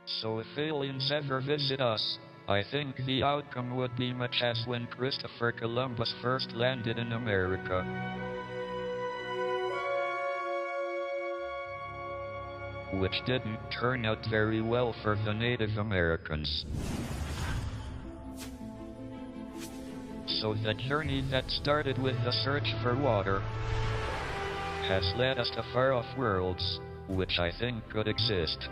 So if aliens ever visit us, I think the outcome would be much as when Christopher Columbus first landed in America. Which didn't turn out very well for the Native Americans. So the journey that started with the search for water has led us to far-off worlds, which I think could exist.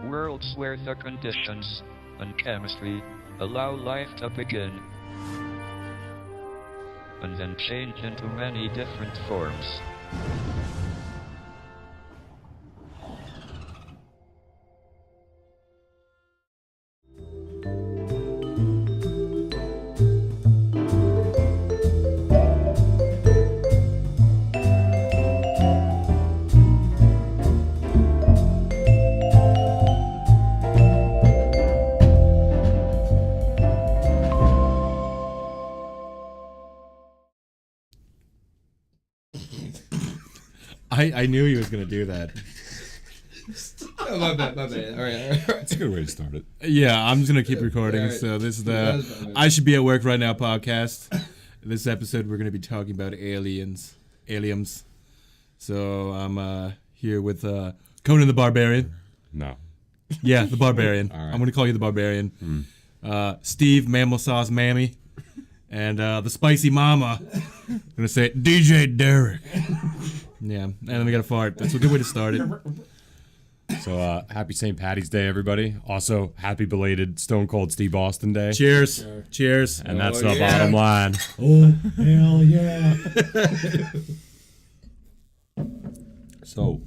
Worlds where the conditions and chemistry allow life to begin and then change into many different forms. I knew he was going to do that. Oh, my bad. All right. That's a good way to start it. Yeah, I'm just going to keep recording. All right. So this is the I Should Be at Work Right Now podcast. This episode, we're going to be talking about aliens. So I'm here with Conan the Barbarian. No. Yeah, the Barbarian. All right. I'm going to call you the Barbarian. Steve, Mammal Sauce Mammy. And the Spicy Mama. I'm going to say DJ Derek. Yeah, and then we got a fart. That's a good way to start it. So happy St. Patty's Day, everybody. Also, happy belated Stone Cold Steve Austin Day. Cheers. Cheers. And that's the bottom line. Oh, hell yeah. So,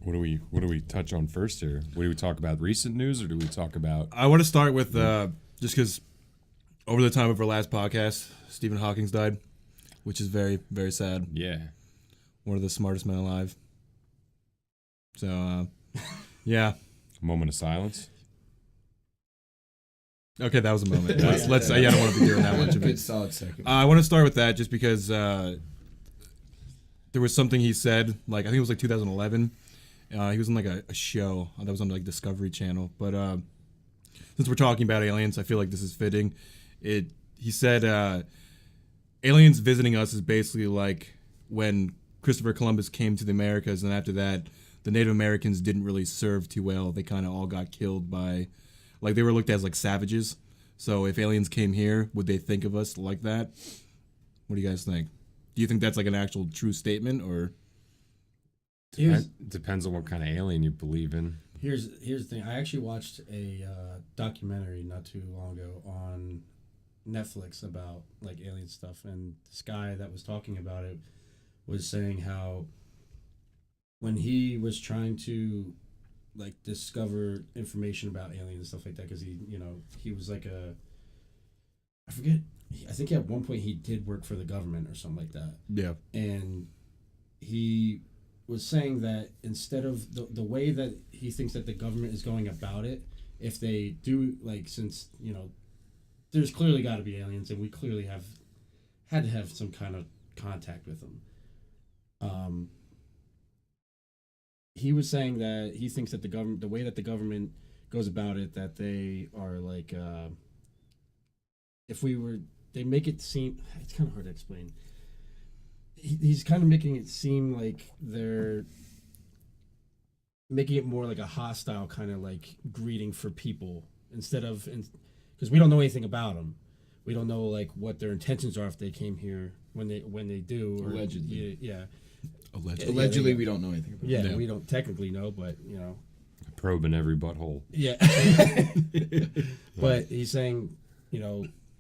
what do we touch on first here? What do we talk about? Recent news, or do we talk about? I want to start with just because over the time of our last podcast, Stephen Hawking died, which is very, very sad. Yeah. One of the smartest men alive. So, yeah. A moment of silence. Okay, that was a moment. Let's. I don't want to be doing that much of it. Good solid second. I want to start with that just because there was something he said, like I think it was like 2011. He was in like a show that was on like Discovery Channel. But since we're talking about aliens, I feel like this is fitting. He said aliens visiting us is basically like when Christopher Columbus came to the Americas, and after that, the Native Americans didn't really serve too well. They kind of all got killed by, like they were looked at as like savages. So if aliens came here, would they think of us like that? What do you guys think? Do you think that's like an actual true statement, or? Depends on what kind of alien you believe in. Here's the thing. I actually watched a documentary not too long ago on Netflix about like alien stuff, and this guy that was talking about it was saying how when he was trying to like discover information about aliens and stuff like that, because he was like I think at one point he did work for the government or something like that. Yeah. And he was saying that instead of the way that he thinks that the government is going about it, if they do, like, since there's clearly got to be aliens, and we clearly had to have some kind of contact with them. He was saying that he thinks that the way that the government goes about it, that they are like, they make it seem, it's kind of hard to explain. He's kind of making it seem like they're making it more like a hostile kind of like greeting for people, instead of, because we don't know anything about them. We don't know like what their intentions are if they came here when they do. Or, Allegedly. Yeah. Allegedly, we don't know anything about Yeah, it. we don't technically know, but Probing every butthole. Yeah. But he's saying,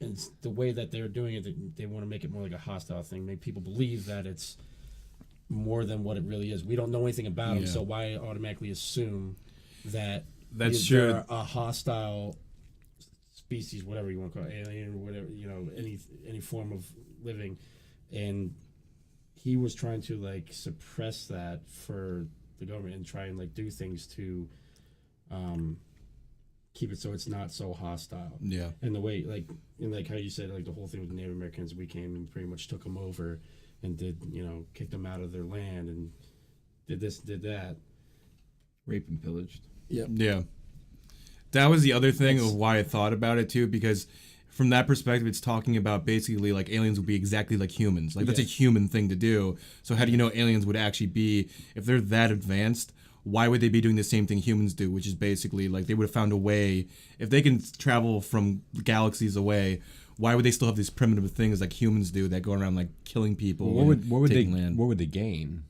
it's the way that they're doing it, they want to make it more like a hostile thing, make people believe that it's more than what it really is. We don't know anything about them, so why automatically assume that That's they're true. a hostile species, whatever you want to call it, alien or whatever, any form of living. And he was trying to like suppress that for the government and try and like do things to keep it so it's not so hostile. Yeah. And the way like how you said, like the whole thing with the Native Americans, we came and pretty much took them over and did, kicked them out of their land and did this, did that. Rape and pillaged. Yep. Yeah. That was the other thing of why I thought about it too, because from that perspective, it's talking about basically like aliens would be exactly like humans. Like that's a human thing to do. So how do you know aliens would actually be, if they're that advanced, why would they be doing the same thing humans do, which is basically like they would have found a way, if they can travel from galaxies away, why would they still have these primitive things like humans do that go around like killing people? What would taking land? What would they gain?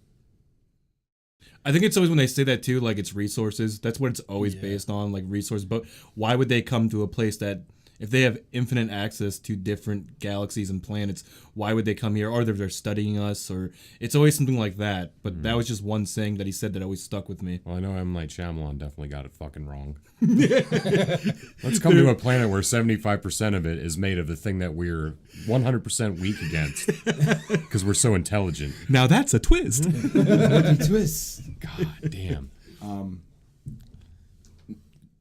I think it's always when they say that too, like it's resources. That's what it's always based on, like resources. But why would they come to a place that, if they have infinite access to different galaxies and planets, why would they come here? Or they're studying us, or it's always something like that. But that was just one saying that he said that always stuck with me. Well, I know M. Night Shyamalan definitely got it fucking wrong. Let's come to a planet where 75% of it is made of the thing that we're 100% weak against because we're so intelligent. Now that's a twist. Twist. God damn.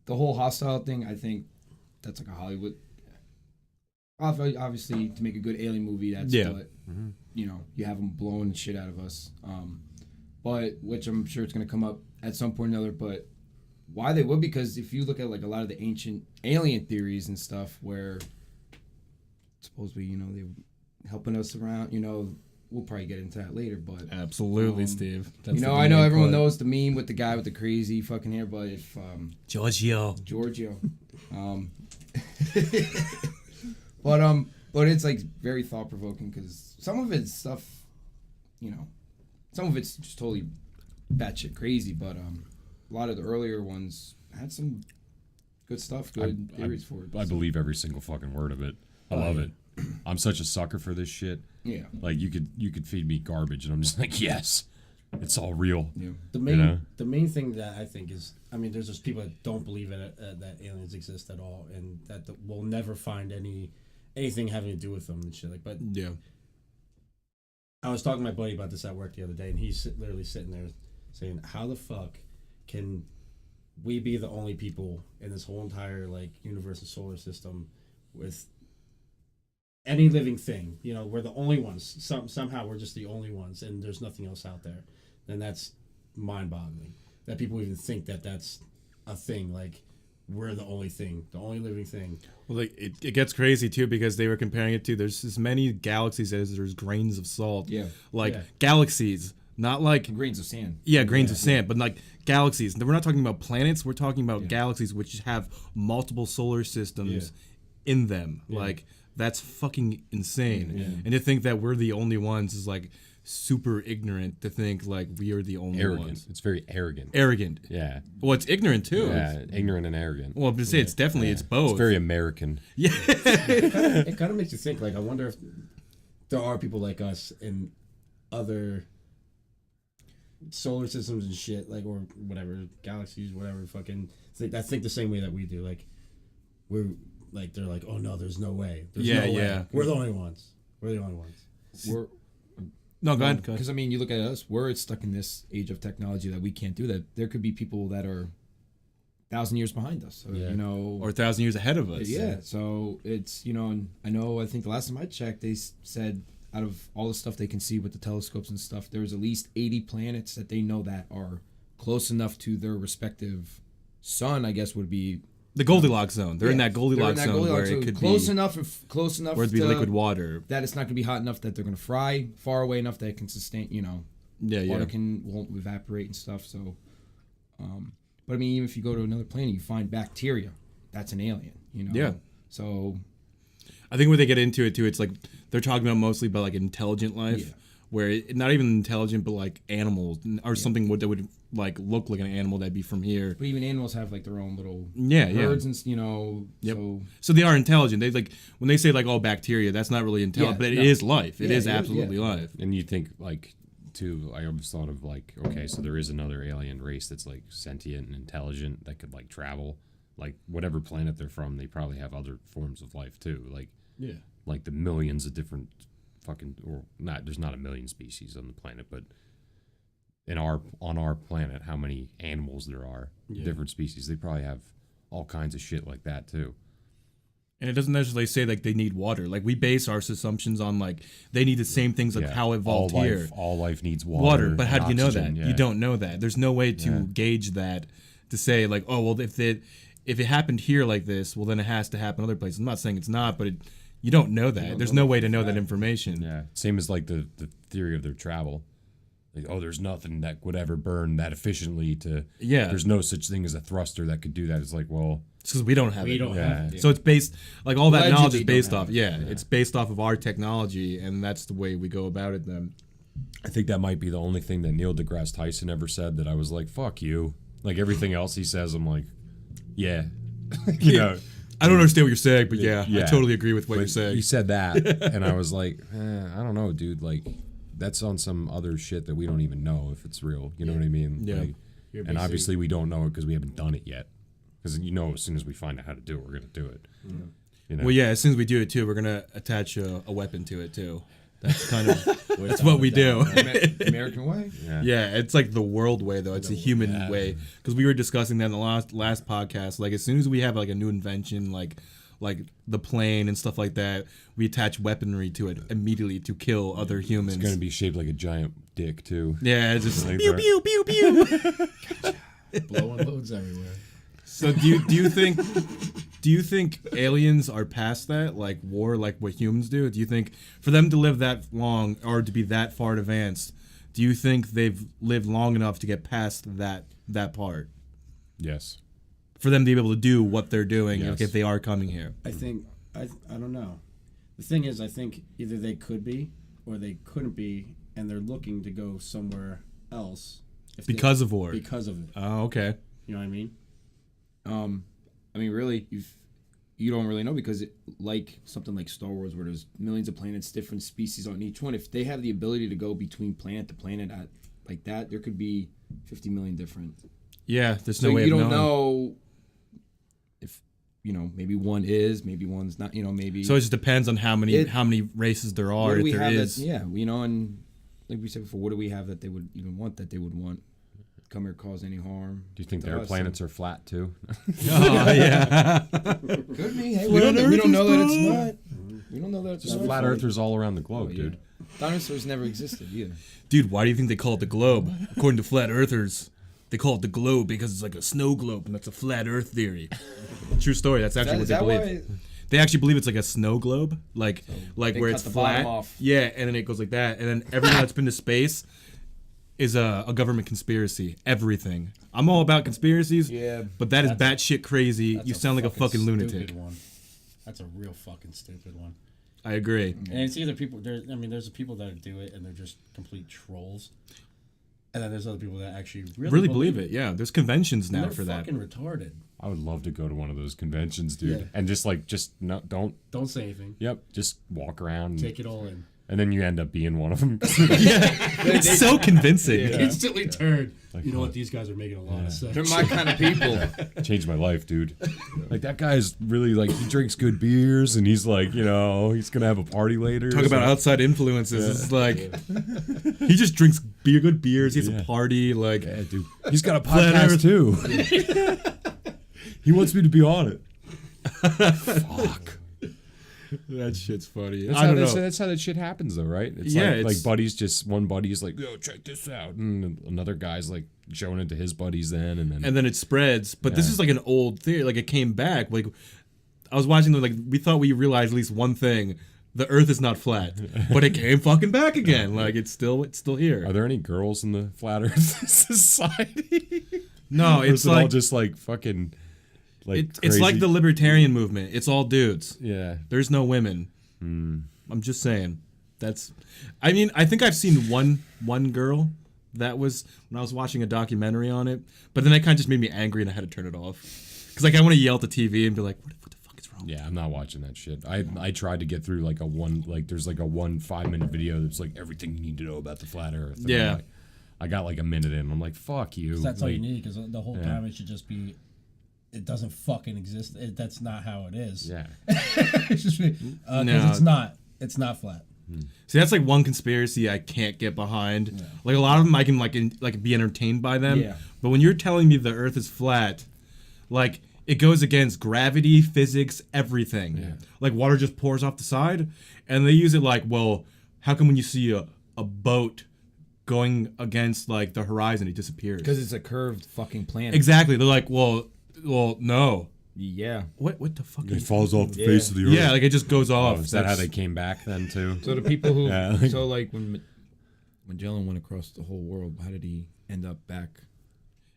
The whole hostile thing, I think that's like a Hollywood. Obviously, to make a good alien movie, that's what you have them blowing shit out of us. But which I'm sure it's gonna come up at some point or another. But why they would? Because if you look at like a lot of the ancient alien theories and stuff, where supposedly they're helping us around. We'll probably get into that later. But Absolutely, Steve. That's I know everyone knows the meme with the guy with the crazy fucking hair, but if Giorgio. But it's like very thought provoking because some of it's stuff, some of it's just totally batshit crazy. But a lot of the earlier ones had some good stuff, good theories for it. I believe every single fucking word of it. I love it. I'm such a sucker for this shit. Yeah. Like you could feed me garbage and I'm just like, yes, it's all real. Yeah. The main thing that I think is, I mean, there's just people that don't believe that aliens exist at all, and that we'll never find anything having to do with them and shit. Like, but Yeah. I was talking to my buddy about this at work the other day, and he's literally sitting there saying, "How the fuck can we be the only people in this whole entire like universe and solar system with any living thing? We're the only ones. Somehow we're just the only ones, and there's nothing else out there." And that's mind-boggling that people even think that that's a thing. Like, we're the only thing, the only living thing. Well, like it gets crazy too because they were comparing it to there's as many galaxies as there's grains of salt. Yeah. Galaxies, not like Grains of sand. Yeah, grains of sand, but like galaxies. We're not talking about planets. We're talking about galaxies which have multiple solar systems in them. Yeah. Like that's fucking insane. Yeah. And to think that we're the only ones is like super ignorant to think like we are the only Arrogant. ones. It's very arrogant. Arrogant. Yeah. Well, it's ignorant too. Yeah. Ignorant and arrogant. Well, I'm to say it's definitely it's both. It's very American. Yeah. It kind of makes you think, like, I wonder if there are people like us in other solar systems and shit, like, or whatever, galaxies, whatever, fucking, I think the same way that we do. Like, we're, like, they're like, oh, no, there's no way. There's no way. We're the only ones. We're the only ones. No, go ahead. Because, you look at us, we're stuck in this age of technology that we can't do that. There could be people that are 1,000 years behind us, or, Or 1,000 years ahead of us. Yeah, so it's, and I think the last time I checked, they said out of all the stuff they can see with the telescopes and stuff, there's at least 80 planets that they know that are close enough to their respective sun, I guess would be The Goldilocks zone. They're in that Goldilocks zone where it could close be enough where it'd be liquid water. that it's not going to be hot enough that they're going to fry, far away enough that it can sustain, water won't evaporate and stuff. So, but even if you go to another planet, you find bacteria. That's an alien, Yeah. So, I think when they get into it too, it's like they're talking about mostly about like intelligent life, where not even intelligent, but like animals or something that would like look like an animal that'd be from here. But even animals have like their own little herds and Yep. So they are intelligent. They like when they say like bacteria, that's not really intelligent, but it is life. It is absolutely life. And you think like too, I always thought of like, okay, so there is another alien race that's like sentient and intelligent that could like travel. Like whatever planet they're from, they probably have other forms of life too. Like like the millions of different there's not a million species on the planet, but on our planet, how many animals there are, different species, they probably have all kinds of shit like that too. And it doesn't necessarily say like they need water. Like we base our assumptions on like they need the same things like how it evolved here. All life needs water. But how do you know that? Yeah. You don't know that. There's no way to gauge that to say like, oh well, if it happened here like this, well then it has to happen other places. I'm not saying it's not, but you don't know that. There's no way to know that information. Yeah. Same as like the theory of their travel. Like, oh, there's nothing that would ever burn that efficiently to. Yeah. There's no such thing as a thruster that could do that. It's like, well. It's because we don't have it. We don't have it. So it's based, like all that Allegedly knowledge is based don't off, have it's based off of our technology, and that's the way we go about it then. I think that might be the only thing that Neil deGrasse Tyson ever said that I was like, fuck you. Like everything else he says, I'm like, yeah. you know, I don't understand what you're saying, but I Yeah. totally agree with what you're saying. He said that, and I was like, I don't know, dude. Like, that's on some other shit that we don't even know if it's real. You know what I mean? Yeah. Like, and obviously we don't know it because we haven't done it yet. Because as soon as we find out how to do it, we're gonna do it. You know? Well, as soon as we do it too, we're gonna attach a weapon to it too. That's kind of that's what we do. American way. Yeah, it's like the world way though. It's a human way because we were discussing that in the last podcast. Like as soon as we have like a new invention, like the plane and stuff like that, we attach weaponry to it immediately to kill other humans. It's gonna be shaped like a giant dick too. Yeah, it's just Like pew that. pew pew pew. Blowing loads everywhere. So do you think aliens are past that, like war, like what humans do? Do you think for them to live that long or to be that far advanced, do you think they've lived long enough to get past that part? Yes. For them to be able to do what they're doing, Yes. like if they are coming here. I think I don't know. The thing is, I think either they could be or they couldn't be, and they're looking to go somewhere else Because of war. Because of it. Oh, okay. You know what I mean? I mean, really, you don't really know because like something like Star Wars, where there's millions of planets, different species on each one. If they have the ability to go between planet to planet at like that, there could be 50 million different. Yeah, there's So no way you of don't knowing. know if maybe one is, maybe one's not. Maybe. So it just depends on how many races there what are. do If we there have is, that, and like we said before, what do we have that they would even want that they would want? Come here, cause any harm. Do you think to their us? planets are flat too? oh yeah. Could be. Hey, Flat we don't know that Earth it's is not. We don't know that it's Just not. flat earthers all around the globe, Oh, yeah. dude. Dinosaurs never existed either. Dude, why do you think they call it the globe? According to flat earthers, they call it the globe because it's like a snow globe, and that's a flat Earth theory. True story. That's actually what they believe. They actually believe it's like a snow globe, like they where cut it's the flat. bottom off. Yeah, and then it goes like that, and then everyone that's been to space is a government conspiracy. Everything. I'm all about conspiracies. Yeah. But that is batshit crazy. You sound like a fucking lunatic. One. That's a real fucking stupid one. I agree. And it's either people. There's people that do it and they're just complete trolls, and then there's other people that actually really believe it. Yeah, there's conventions now they're for that. fucking retarded. I would love to go to one of those conventions, dude, Yeah. and just don't. Don't say anything. Yep, just walk around. Take it all in. And then you end up being one of them. It's so convincing. Instantly turn. Like, You know what? These guys are making a lot of sense. They're my kind of people. Changed my life, dude. Like that guy's really like he drinks good beers and he's like, he's gonna have a party later. Talk about outside influences. It's like he just drinks good beers. He has a party. Like, yeah, dude. He's got a Flat podcast too. He wants me to be on it. Fuck. that shit's funny. That's I how don't know. that's how that shit happens though, right? It's Yeah, like it's- buddies one buddy's like, yo, check this out. And another guy's like showing it to his buddies then and then it spreads. But this Yeah. is like an old theory. Like it came back. Like I was watching them. Like we thought we realized at least one thing: the Earth is not flat. But it came fucking back again. Like it's still here. Are there any girls in the Flat Earth Society? No, Or it's is it all like just like fucking like it's like crazy? the libertarian movement. It's all dudes. Yeah. There's no women. I'm just saying. I mean, I think I've seen one girl that was when I was watching a documentary on it, but then that kind of just made me angry and I had to turn it off. Because like I want to yell at the TV and be like, what the fuck is wrong? Yeah, I'm not watching that shit. I tried to get through like there's like a 5-minute video that's like everything you need to know about the flat Earth. And Yeah. I'm like, I got like a minute in. I'm like, fuck you. That's all you Like, need because the whole time it should just be. It doesn't fucking exist. That's not how it is. Yeah. It's just because No. it's not. It's not flat. See, that's like one conspiracy I can't get behind. Like a lot of them, I can like be entertained by them. Yeah. But when you're telling me the Earth is flat, like it goes against gravity, physics, everything. Yeah. Like water just pours off the side, and they use it like, well, how come when you see a boat going against like the horizon, it disappears? Because it's a curved fucking planet. Exactly. They're like, well, no. Yeah. What the fuck? It falls off the face of the earth. Yeah, like it just goes off. Is that how they came back then too? So the people who, Yeah, like- so like when Magellan went across the whole world, how did he end up back?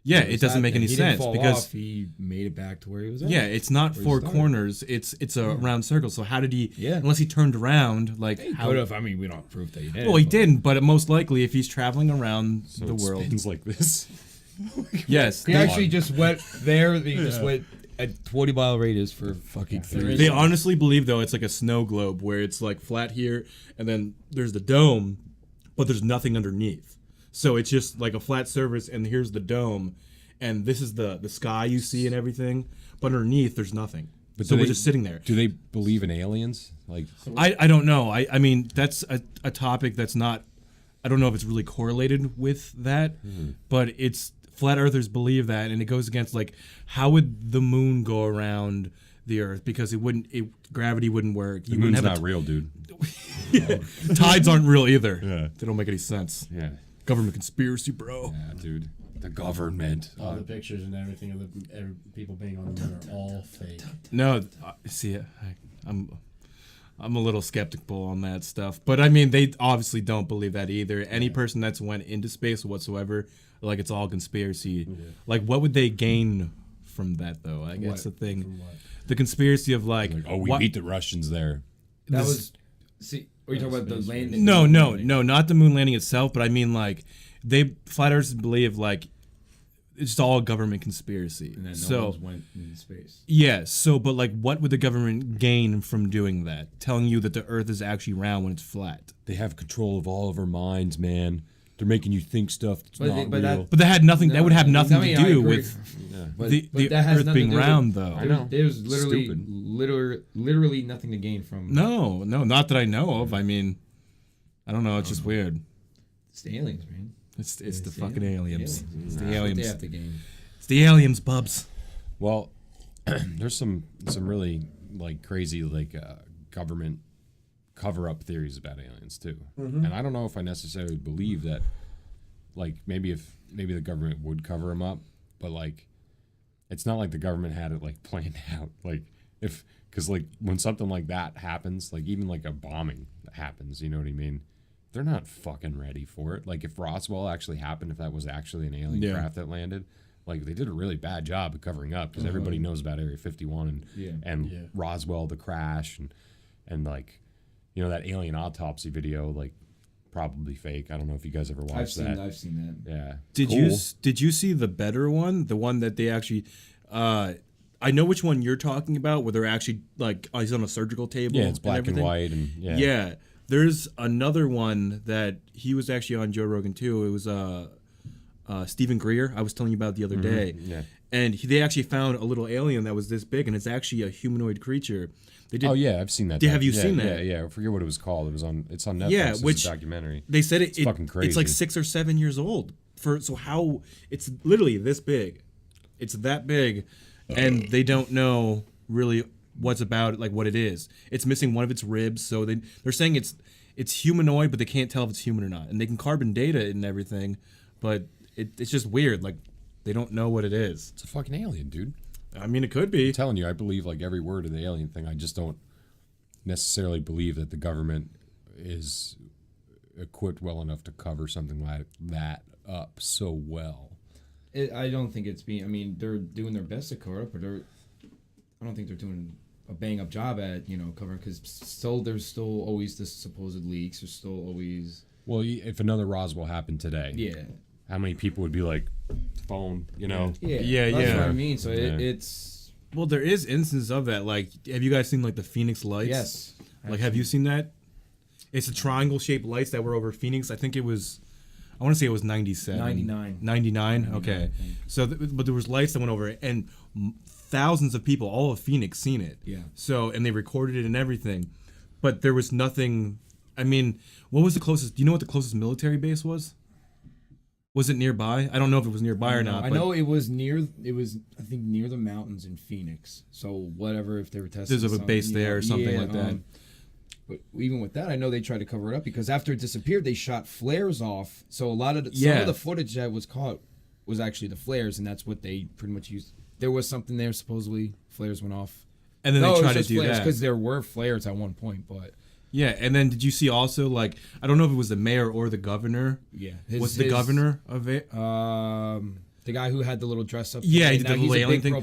Yeah, it doesn't make any He sense didn't fall because off, he made it back to where he was at. yeah, it's not Where he four started. corners. It's a round circle. So how did he? Yeah. Unless he turned around, like He how? could have. I mean, we don't have proof that he did. Well, he didn't, but most likely, if he's traveling around So the it world, spins like this. yes, He actually just went there. He just went at 20-mile radius for fucking 3 They honestly believe though it's like a snow globe where it's like flat here, and then there's the dome, but there's nothing underneath. So it's just like a flat surface, and here's the dome, and this is the sky you see and everything, but underneath there's nothing. But So do we're they- just sitting there. Do they believe in aliens? Like, I don't know. I mean that's a topic that's not. I don't know if it's really correlated with that, but it's flat earthers believe that, and it goes against like how would the moon go around the earth because gravity wouldn't work. the moon's not real, dude. Tides aren't real either. Yeah. They don't make any sense. Yeah. Government conspiracy, bro. Yeah, dude. The government. All the pictures and everything of people being on the moon are all fake. No, see, I'm a little skeptical on that stuff, but I mean, they obviously don't believe that either. Any person that's went into space whatsoever, like it's all conspiracy. Like, what would they gain from that, though? I guess the thing, From what? the conspiracy of like, Oh, we beat the Russians there. That this- was. See, are you talking about the landing? No, not the moon landing itself, but I mean like flat earthers believe like it's all government conspiracy. And then no So one went into space. yeah, so but like what would the government gain from doing that? Telling you that the earth is actually round when it's flat. They have control of all of our minds, man. They're making you think stuff that's But not they- but real. But that had nothing that would have nothing I mean, to I do agree. with But, the that has earth nothing being to do with- round though. I know. There's literally, Stupid. literally nothing to gain from. No, not that I know of. I mean, I don't know, it's just weird. It's the aliens, man. It's the It's fucking aliens. It's the That's what they aliens. have to gain. It's the aliens, bubs. Well, there's some really like crazy like government cover-up theories about aliens too, and I don't know if I necessarily believe that. Like maybe the government would cover them up, but like it's not like the government had it like planned out. Like because like when something like that happens, like even like a bombing happens, you know what I mean? They're not fucking ready for it. Like if Roswell actually happened, if that was actually an alien Yeah. craft that landed, like they did a really bad job of covering up because everybody knows about Area 51 and Yeah. Roswell, the crash, and like you know that alien autopsy video, like probably fake. I don't know if you guys ever watched that. I've seen that. Yeah. Did you see the better one? The one that they actually I know which one you're talking about where they're actually like he's on a surgical table. Yeah, it's black and everything. white and yeah. Yeah. There's another one that he was actually on Joe Rogan too. It was Stephen Greer. I was telling you about the other day. yeah. And they actually found a little alien that was this big, and it's actually a humanoid creature. They did. Oh yeah, I've seen that. Have you yeah, seen that? Yeah. I forget what it was called. It's on Netflix. Yeah, It's which- a documentary. They said it, fucking It's like crazy. 6 or 7 years old. So how it's literally this big. It's that big, and they don't know really what's about it, like what it is. It's missing one of its ribs, so they're saying it's humanoid, but they can't tell if it's human or not. And they can carbon date it and everything, but it's just weird. Like they don't know what it is. It's a fucking alien, dude. I mean, it could be. I'm telling you, I believe like every word of the alien thing. I just don't necessarily believe that the government is equipped well enough to cover something like that up so well. I don't think it's being. I mean, they're doing their best to cover up, but I don't think they're doing a bang up job at covering because there's still always the supposed leaks. There's still always. Well, if another Roswell happened today, Yeah. how many people would be like, phone, you know? Yeah, That's yeah. what I mean. So Yeah. it's Well, there is instances of that. Like, have you guys seen like the Phoenix lights? yes. Like, have you seen that? It's a triangle-shaped lights that were over Phoenix. I think it was, I want to say it was 97. 99. 99? Okay. I think. So, but there was lights that went over it, and thousands of people, all of Phoenix, seen it. Yeah. So, and they recorded it and everything. But there was nothing, I mean, what was the closest, do you know what the closest military base was? Was it nearby? I don't know if it was nearby or not. I know it was near. It was, I think, near the mountains in Phoenix. So whatever, if they were testing, There's a base there or something like that. But even with that, I know they tried to cover it up because after it disappeared, they shot flares off. So a lot of some of the footage that was caught was actually the flares, and that's what they pretty much used. There was something there supposedly. Flares went off, and then they tried to do that because there were flares at one point, but. Yeah, and then did you see also, like, I don't know if it was the mayor or the governor. Yeah. What's the governor of it? The guy who had the little dress up. Yeah, he did the little alien thing.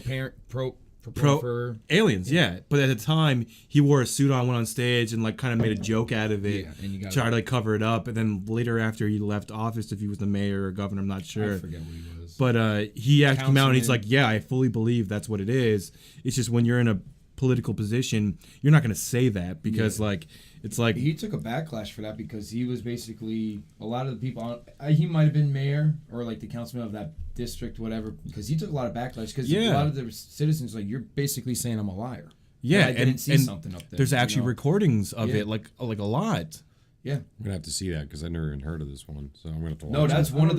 For aliens, yeah. But at the time, he wore a suit on, went on stage, and, like, kind of made a joke out of it. Yeah, and you got tried to, like, cover it up. And then later after he left office, if he was the mayor or governor, I'm not sure. I forget what he was. But he actually came out and he's like, yeah, I fully believe that's what it is. It's just when you're in a political position, you're not going to say that because, like... It's like he took a backlash for that because he was basically a lot of the people. He might have been mayor or like the councilman of that district, whatever. Because he took a lot of backlash because a lot of the citizens like you're basically saying I'm a liar. Yeah, I didn't see something up there. There's actually recordings of it, like a lot. Yeah, I'm gonna have to see that because I never even heard of this one, so I'm gonna have to. No, that's one of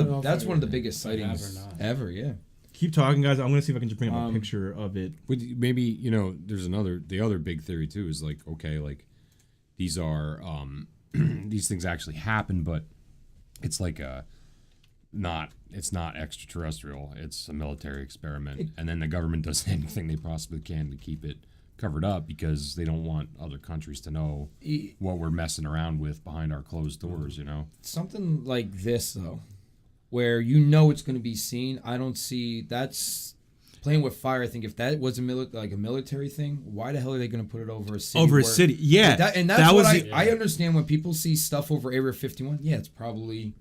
the biggest sightings ever. Yeah. Keep talking, guys. I'm gonna see if I can just bring up a picture of it. Maybe there's the other big theory too is like these are these things actually happen, but it's like it's not extraterrestrial. It's a military experiment, and then the government does anything they possibly can to keep it covered up because they don't want other countries to know what we're messing around with behind our closed doors. Something like this though, where it's going to be seen. I don't see that's. Playing with fire, I think if that was a military thing, why the hell are they going to put it over a city? Over a city, yeah. That's what I understand when people see stuff over Area 51. Yeah, it's probably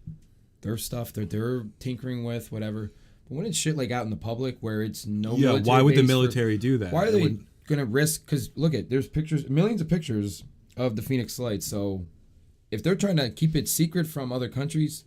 their stuff that they're tinkering with, whatever. But when it's shit like out in the public where it's why would the military do that? Why are they going to risk? Because look there's pictures, millions of pictures of the Phoenix Lights. So if they're trying to keep it secret from other countries.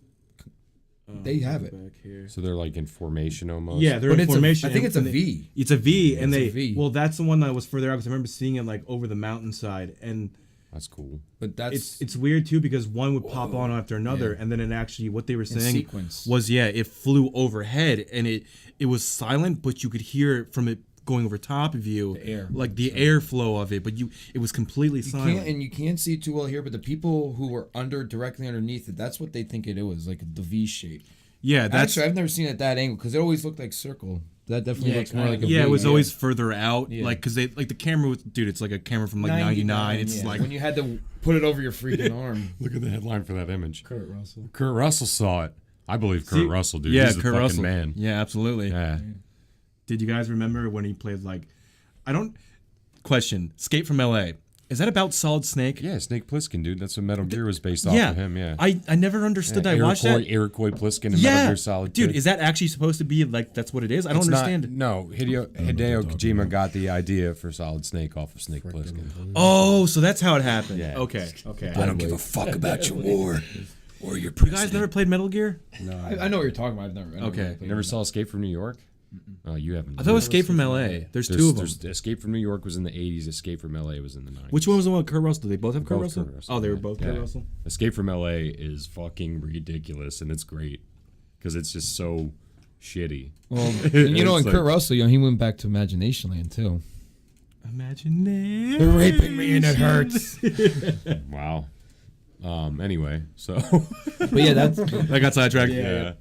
They have it. Back here. So they're like in formation almost. Yeah, they're in formation. I think it's a V. It's a V, and a V. Well, that's the one that was further out because I remember seeing it like over the mountainside, and that's cool. But it's weird too because one would pop on after another, and then it actually what they were saying sequence. Was it flew overhead and it was silent, but you could hear it from it going over top of you, the air, like the airflow of it, but it was completely silent. And you can't see it too well here, but the people who were directly underneath it, that's what they think it was, like the V shape. Yeah, that's actually I've never seen it at that angle because it always looked like circle. That definitely looks more like a V. Yeah, it was always further out, like because they like the camera was, dude. It's like a camera from like '99. It's like when you had to put it over your freaking arm. Look at the headline for that image. Kurt Russell. Kurt Russell saw it. I believe Kurt Russell, dude. Yeah, He's the Kurt fucking Russell. man. Yeah, absolutely. Yeah. Did you guys remember when he played like? Question. Escape from L.A. Is that about Solid Snake? Yeah, Snake Plissken, dude. That's what Metal Gear was based off of him. Yeah. I never understood that. I watched that. Iroquois Plissken and Metal Gear Solid. Dude, is that actually supposed to be like that's what it is? I don't understand. No, Hideo Kojima got the idea for Solid Snake off of Snake Plissken. Oh, so that's how it happened. Yeah. Okay. I don't give a fuck about your war or your president. You guys never played Metal Gear? No. I know what you're talking about. I've never. You never saw Escape from New York? Oh, you haven't. I thought it was Escape from L.A. There's two of them. Escape from New York was in the 80s. Escape from L.A. was in the 90s. Which one was the one with Kurt Russell? Did they both have Kurt Russell? Oh, they were both Kurt Yeah. Russell? Escape from L.A. is fucking ridiculous, and it's great because it's just so shitty. Well, and Kurt Russell, he went back to Imagination Land too. Imagination. They're raping me and it hurts. Wow. Anyway, so. But yeah, I got sidetracked. Yeah.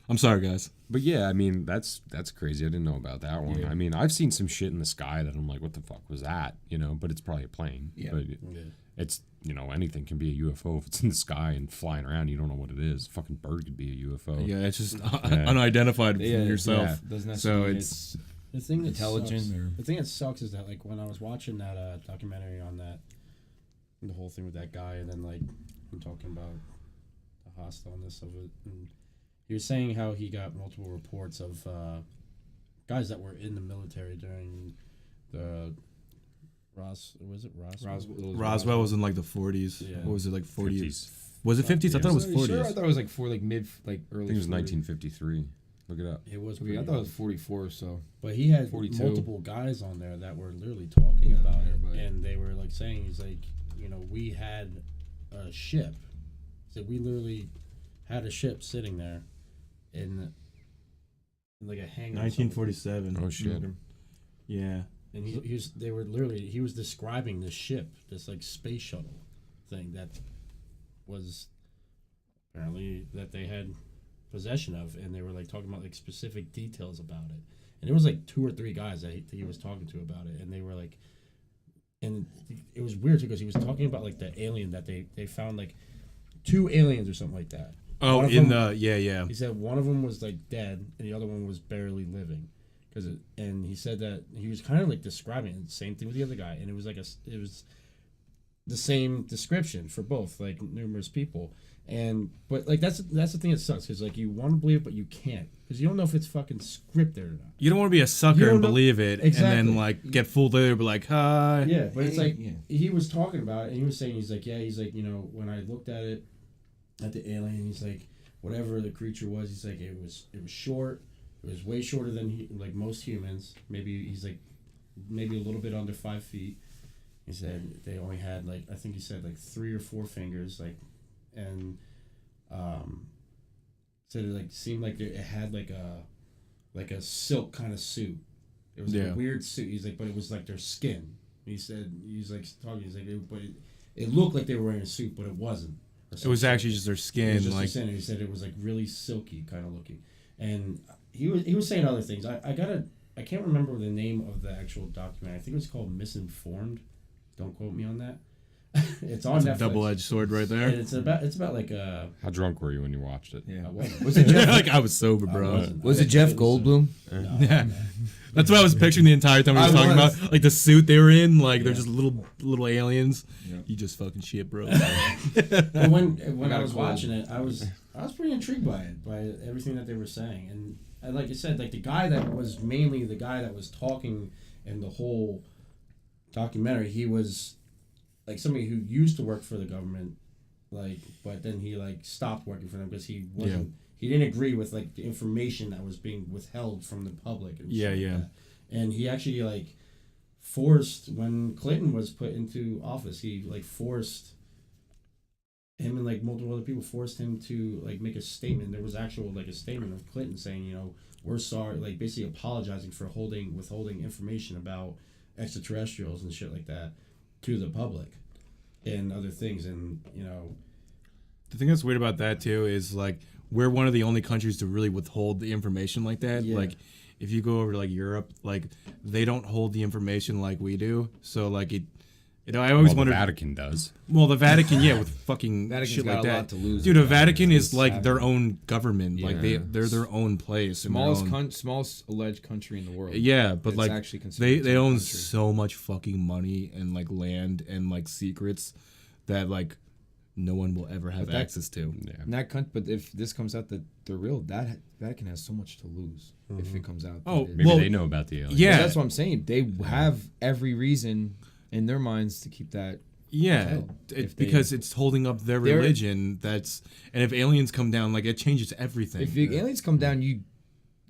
I'm sorry, guys. But yeah, I mean, that's crazy. I didn't know about that one. Yeah. I mean, I've seen some shit in the sky that I'm like, what the fuck was that? But it's probably a plane. Yeah. But it's, anything can be a UFO. If it's in the sky and flying around, you don't know what it is. A fucking bird could be a UFO. Yeah, it's just unidentified from yourself. Yeah. Doesn't so it's the thing that intelligent. The thing that sucks is that, like, when I was watching that documentary on that, the whole thing with that guy, and then, like, I'm talking about the hostileness of it, and he was saying how he got multiple reports of guys that were in the military during the Roswell was in like the 40s. Yeah. What was it, like 40s? 50s. Was it 50s? I thought it was 40s. Sure? I thought it was like early. I think it was 1953. Look it up. It was. I thought it was 44. So, but he had 42. multiple guys on there that were literally talking about it, but and they were like saying, he's like, we had a ship. So we literally had a ship sitting there in like a hangar. 1947. Oh shit. Yeah. And he was describing this ship, this like space shuttle thing that was apparently that they had possession of, and they were like talking about like specific details about it. And it was like 2 or 3 guys that he was talking to about it, and they were like, and it was weird too because he was talking about like the alien that they found, like 2 aliens or something like that. Oh, yeah. He said one of them was like dead and the other one was barely living, and he said that he was kind of like describing it, same thing with the other guy, and it was like it was the same description for both, like numerous people. But like that's the thing that sucks, because like you want to believe it but you can't, because you don't know if it's fucking scripted or not. You don't want to be a sucker and believe it, exactly. and then like get fooled later, but like, hi. Yeah, but it's like he was talking about it, and he was saying he's like, you know, when I looked at it, at the alien, he's like, whatever the creature was, he's like, it was short, it was way shorter than like most humans. Maybe he's like, maybe a little bit under 5 feet. He said they only had like, I think he said like 3 or 4 fingers, like, and said it like seemed like it had like a silk kind of suit. It was like a weird suit. He's like, but it was like their skin. He said he's like talking. He's like, it looked like they were wearing a suit, but it wasn't. It was actually just their skin. It was just like their skin. He said it was like really silky kind of looking, and he was saying other things. I can't remember the name of the actual documentary. I think it was called Misinformed. Don't quote me on that. It's on Netflix. A double-edged sword right there. And it's about like How drunk were you when you watched it? Yeah. Was it Jeff? Like I was sober, bro. Was it Jeff Goldblum? No, Yeah. That's what I was picturing the entire time we were talking about. Like the suit they were in, like they're just little aliens. Yeah. You just fucking shit, bro. And when I was watching it, I was pretty intrigued by it, by everything that they were saying. And like I said, like the guy that was mainly the guy that was talking in the whole documentary, he was like somebody who used to work for the government, like, but then he like stopped working for them because he wasn't. He didn't agree with like the information that was being withheld from the public. And shit like that. And he actually like forced, when Clinton was put into office, he like forced him and like multiple other people forced him to like make a statement. There was actual like a statement of Clinton saying, you know, we're sorry, like basically apologizing for withholding information about extraterrestrials and shit like that to the public and other things. And you know, the thing that's weird about that too is like we're one of the only countries to really withhold the information like that. Like if you go over to like Europe, like they don't hold the information like we do. So like I always wondered. The Vatican does. Well, the Vatican, with fucking Vatican's shit got like a that. lot to lose. Dude, the Vatican is like their own government. Like they're their own place. Smallest alleged country in the world. Yeah, but it's like actually they own so much fucking money and like land and like secrets that like no one will ever have access to. Yeah. And that but if this comes out that they're real, that Vatican has so much to lose if it comes out. Oh, maybe they know about the aliens. Yeah, that's what I'm saying. They have every reason in their minds to keep that. Yeah, because it's holding up their religion. And if aliens come down, like it changes everything. If the aliens come down, you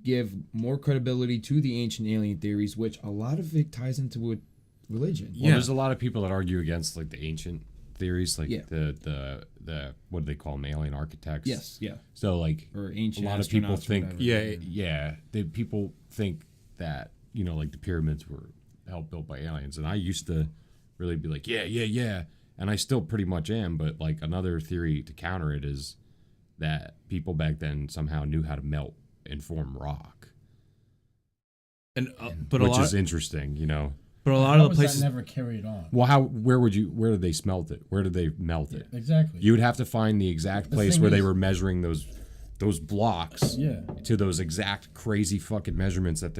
give more credibility to the ancient alien theories, which a lot of it ties into a religion. Well, there's a lot of people that argue against like the ancient theories, like the what do they call them, alien architects? Yes, yeah. So like or ancient. A lot of people think, whatever. people think that like the pyramids were helped built by aliens, and I used to really be like, yeah, and I still pretty much am. But like another theory to counter it is that people back then somehow knew how to melt and form rock, and which is interesting, But a lot of the places that never carried on. Well, where did they smelt it? Where did they melt it? Exactly. You would have to find the exact place where they were measuring those blocks to those exact crazy fucking measurements that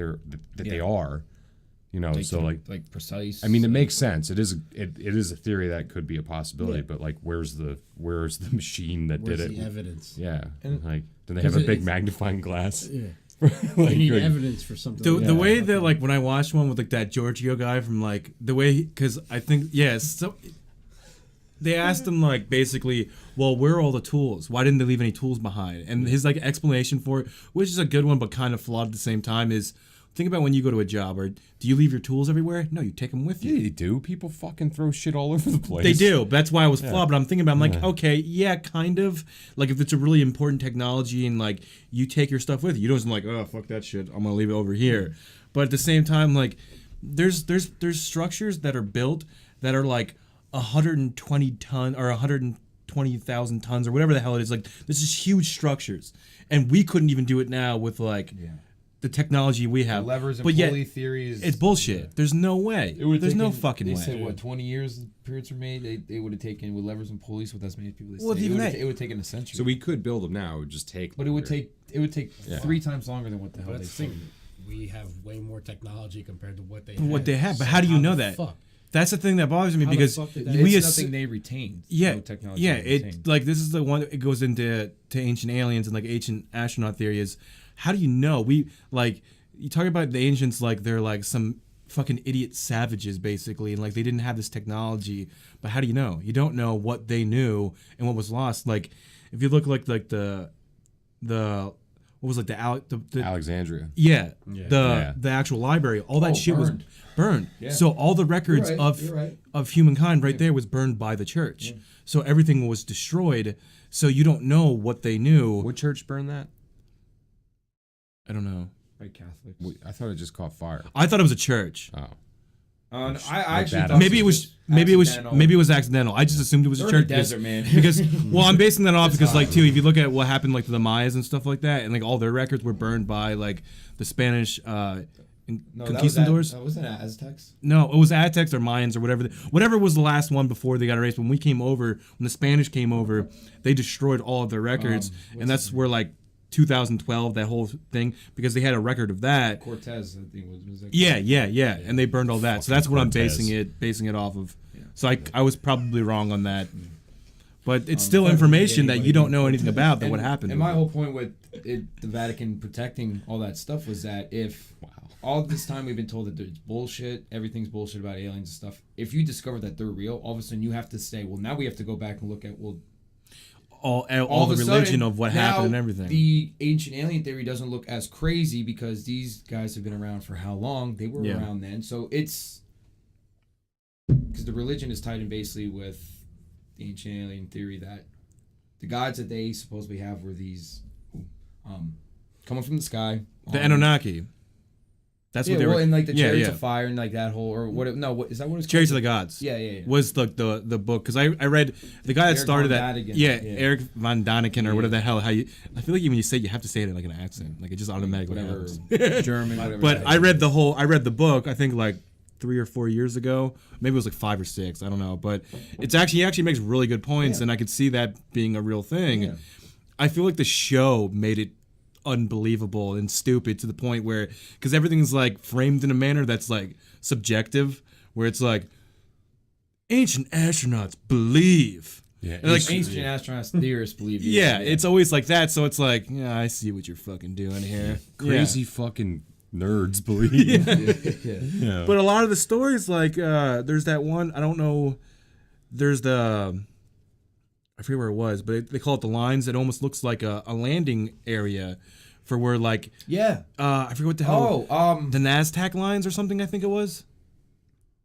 they are. So like precise. I mean, it makes sense. It is a theory that could be a possibility, but like, where's the machine that did it? Where's the evidence? Yeah, and like, do they have a big magnifying glass? Yeah. Like, you need evidence for something. The way that like when I watched one with like that Giorgio guy from like the way because I think so they asked him like basically, well, where are all the tools? Why didn't they leave any tools behind? And his like explanation for it, which is a good one but kind of flawed at the same time, is think about when you go to a job, or do you leave your tools everywhere? No, you take them with Yeah, you. you do. People fucking throw shit all over the place. They do. That's why I was flawed. But I'm thinking about, I'm like, okay, yeah, kind of. Like, if it's a really important technology and, like, you take your stuff with you, you don't just like, oh, fuck that shit. I'm going to leave it over here. But at the same time, like, there's structures that are built that are, like, 120 ton or 120,000 tons or whatever the hell it is. Like, this is huge structures. And we couldn't even do it now with, like... the technology we have, The levers and but yet pulley theories. it's bullshit. There's no way. There's no fucking They way. said what 20 years the pyramids were made. They would have taken with levers and pulleys with as many people. They Well, say, even that- it would have taken a century. So we could build them now. It would just take. but it would longer. take 3 times longer than what the hell But they that's the said. thing. We have way more technology compared to what they What had. they have, but So how do you know the that? fuck? That's the thing that bothers me How the because fuck did that- we It's ass- nothing they retained. yeah, No technology yeah. they It retained. like this is the one. It goes into ancient aliens and like ancient astronaut theory. Is how do you know we like you talk about the ancients like they're like some fucking idiot savages basically, and like they didn't have this technology. But how do you know? You don't know what they knew and what was lost. Like if you look like the what was like the Alexandria. yeah, Yeah. the actual library, all that shit burned. was burned. Yeah. So all the records You're right, you're right. of humankind right there was burned by the church. So everything was destroyed. So you don't know what they knew. What church burned that? I don't know. By Catholics. I thought it just caught fire. I thought it was a church. Oh. No, I actually bad thought Maybe it was accidental. I just assumed it was They're a in the church desert, man. because well, I'm basing that off because like hot. too, if you look at what happened like to the Mayas and stuff like that, and like all their records were burned by like the Spanish conquistadors. That wasn't Aztecs. No, it was Aztecs or Mayans or whatever. Whatever was the last one before they got erased. When we came over, when the Spanish came over, they destroyed all of their records, and that's where like 2012 that whole thing because they had a record of that. Cortez, I think was like. Yeah, and they burned all that. So that's what I'm Cortez. basing it off of. So I was probably wrong on that, but it's still information that you don't know anything about that what happened. And my whole point with the Vatican protecting all that stuff was that if all this time we've been told that there's bullshit, everything's bullshit about aliens and stuff. If you discover that they're real, all of a sudden you have to say, well, now we have to go back and look at all of the a religion sudden, of what now happened and everything. The ancient alien theory doesn't look as crazy because these guys have been around for how long? They were Yeah. around then. So it's because the religion is tied in basically with the ancient alien theory that the gods that they supposedly have were these coming from the sky. The Anunnaki. That's what they were. And like the yeah, chariots yeah. of fire and like that whole or what? No, what is that? What it's Chariots of called? the Gods. Yeah. Was the book because I read the guy that Eric started von that. Daniken. Yeah, Yeah. Eric von Daniken or whatever the hell. How you? I feel like when you say it, you have to say it in like an accent, like it just automatically Whatever happens. German, whatever. But I read the book. I think like 3 or 4 years ago. Maybe it was like 5 or 6. I don't know. But it's he actually makes really good points, and I could see that being a real thing. Yeah. I feel like the show made it unbelievable and stupid to the point where because everything's like framed in a manner that's like subjective, where it's like ancient astronauts believe. Yeah. And, like, ancient astronauts theorists believe. it. Yeah, it's always like that. So it's like, yeah, I see what you're fucking doing here. Crazy fucking nerds believe. Yeah. But a lot of the stories, like, there's that one, I don't know, there's I forget where it was, but they call it the lines. It almost looks like a landing area for where, like, Yeah. I forget what the hell, the Naztec lines or something, I think it was.